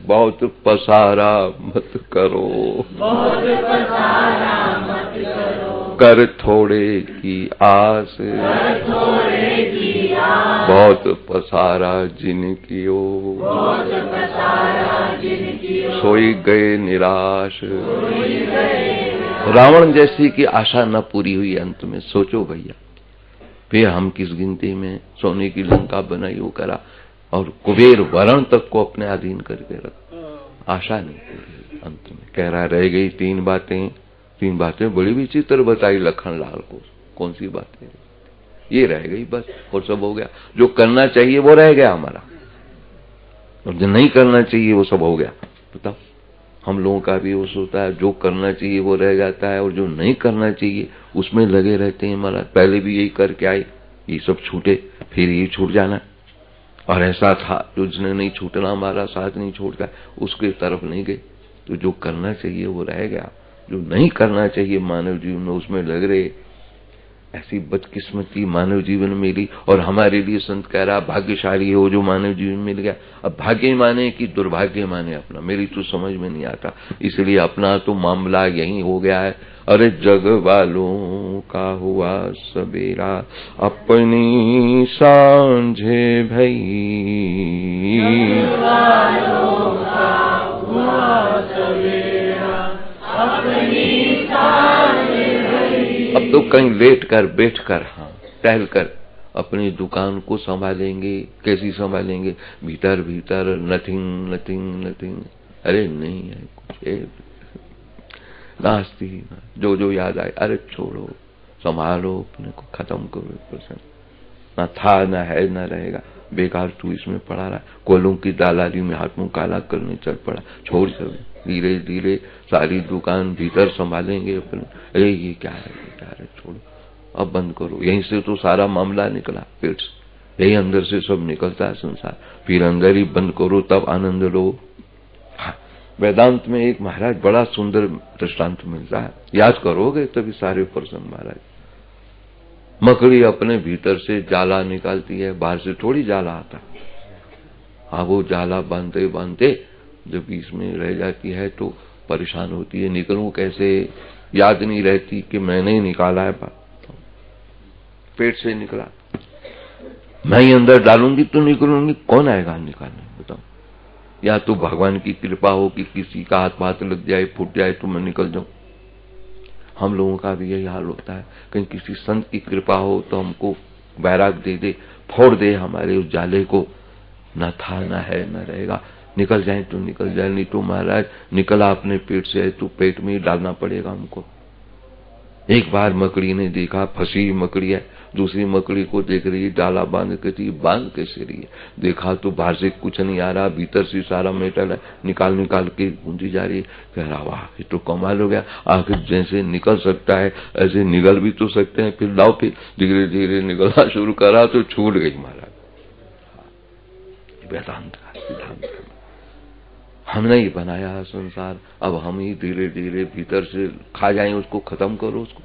बहुत पसारा मत करो, बहुत पसारा मत करो, कर थोड़े की आस, कर थोड़े की आस, बहुत पसारा जिन कियो, बहुत पसारा जिन कियो, सोई गए निराश, सोई गए। रावण जैसी की आशा न पूरी हुई अंत में। सोचो भैया, फिर हम किस गिनती में सोने की लंका बनाई वो करा, और कुबेर वरण तक को अपने अधीन करके रखा। आशा नहीं पूरी। अंत में कह रहा रह गई तीन बातें बड़ी विचित्र बताई लखनलाल को। कौन सी बातें? ये रह गई बस, और सब हो गया। जो करना चाहिए वो रह गया हमारा, और जो नहीं करना चाहिए वो सब हो गया। बताओ, हम लोगों का भी वो होता है, जो करना चाहिए वो रह जाता है, और जो नहीं करना चाहिए उसमें लगे रहते हैं। महाराज पहले भी यही करके आए, ये सब छूटे, फिर ये छूट जाना। और ऐसा था जो जिसने नहीं छूटना, हमारा साथ नहीं छोड़ता, उसके तरफ नहीं गए। तो जो करना चाहिए वो रह गया, जो नहीं करना चाहिए मानव जीवन में उसमें लग रहे। ऐसी बदकिस्मती मानव जीवन में मिली। और हमारे लिए संत कह रहा भाग्यशाली हो जो मानव जीवन मिल गया। अब भाग्य माने कि दुर्भाग्य माने अपना, मेरी तो समझ में नहीं आता। इसलिए अपना तो मामला यही हो गया है। अरे जग वालों का हुआ सवेरा, अपनी सांझे भई। जग वालों का हुआ सवेरा, अपनी सांझे भई। अब तो कहीं लेट कर बैठ कर, हाँ टहल कर अपनी दुकान को संभालेंगे। कैसी संभालेंगे? भीतर भीतर नथिंग नथिंग नथिंग। अरे नहीं है कुछ, नास्ती। जो जो याद आए अरे छोड़ो, संभालो अपने को, खत्म करो। प्रश्न ना था ना है ना रहेगा, बेकार तू इसमें पड़ा रहा। कोलों की दलाली में हाथ मुंह काला करने चल पड़ा। छोड़ सब, धीरे धीरे सारी दुकान भीतर संभालेंगे अपने। अरे ये क्या है, छोड़ो, अब बंद करो। यहीं से तो सारा मामला निकला, पेट से, यही अंदर से सब निकलता है संसार। फिर अंदर ही बंद करो तब आनंद लो। वेदांत में एक महाराज बड़ा सुंदर दृष्टांत मिलता है, याद करोगे तभी सारे प्रसंग। महाराज मकड़ी अपने भीतर से जाला निकालती है, बाहर से थोड़ी जाला आता। हाँ, वो जाला बांधते बांधते जब इसमें रह जाती है तो परेशान होती है, निकलूं कैसे, याद नहीं रहती कि मैंने ही निकाला है। पेट से निकला, मैं ही अंदर डालूंगी तो निकलूंगी, कौन आएगा निकालने? बताओ। या तो भगवान की कृपा हो कि किसी का हाथ पात लग जाए, फूट जाए तो मैं निकल जाऊं। हम लोगों का भी यही हाल होता है, कहीं किसी संत की कृपा हो तो हमको बैराग दे दे, फोड़ दे हमारे उस जाले को। न था न है न रहेगा, निकल जाए तो निकल जाए, नहीं तो महाराज निकला अपने पेट से है तो पेट में ही डालना पड़ेगा हमको। एक बार मकड़ी ने देखा, फंसी मकड़ी है, दूसरी मकड़ी को देख रही, डाला बांध के थी, बांध कैसे रही है? देखा तो बाहर से कुछ नहीं आ रहा, भीतर से सारा मेटल है, निकाल निकाल के गूंजी जा रही है। कह रहा वाह ये तो कमाल हो गया, आखिर जैसे निकल सकता है ऐसे निकल भी तो सकते हैं। फिर लाओ, फिर धीरे धीरे निकलना शुरू करा तो छूट गई। महाराज वेदांत का सिद्धांत, हमने ही बनाया संसार, अब हम ही धीरे धीरे भीतर से खा जाएं उसको, खत्म करो उसको।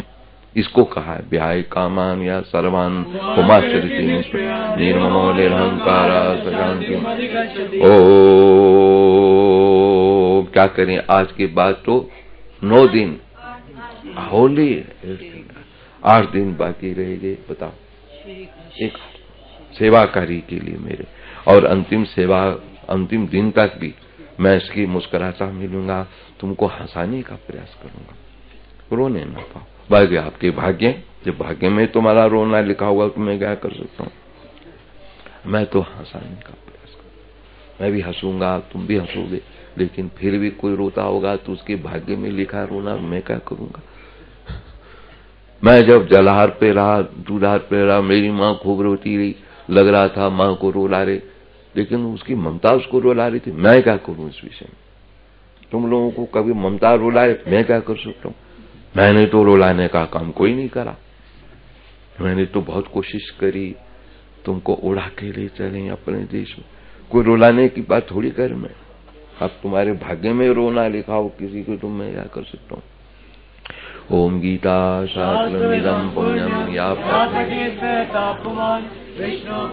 इसको कहा है व्याय कामान या सर्वान पुमाचरिति निर्ममो निरहंकारा सशांति। ओ क्या करें, आज के बाद तो 9 दिन होली, 8 दिन बाकी रहेंगे। बताओ, एक सेवाकारी के लिए मेरे, और अंतिम सेवा, अंतिम दिन तक भी मैं इसकी मुस्कुराता मिलूंगा, तुमको हंसाने का प्रयास करूंगा, रोने ना पाओ। बाकी आपके भाग्य, जब भाग्य में तुम्हारा रोना लिखा हुआ तो मैं क्या कर सकता हूँ? मैं तो हंसाने का प्रयास करूंगा, मैं भी हंसूंगा, तुम भी हंसोगे, लेकिन फिर भी कोई रोता होगा तो उसके भाग्य में लिखा रोना मैं क्या करूंगा? मैं जब जलहार पे रहा, दूधार पे रहा, मेरी माँ खूब रोती रही, लग रहा था माँ को रुला रहे, लेकिन उसकी ममता उसको रुला रही थी। मैं क्या करूं इस विषय में? तुम लोगों को कभी ममता रुलाए, मैं क्या कर सकता हूं? मैंने तो रुलाने का काम कोई नहीं करा। मैंने तो बहुत कोशिश करी तुमको उड़ा के ले चले अपने देश में, कोई रुलाने की बात थोड़ी कर। मैं अब तुम्हारे भाग्य में रोना लिखा हो किसी को, तो मैं क्या कर सकता हूँ? ओम गीता शास्त्रमिदं पुण्यम या विष्णु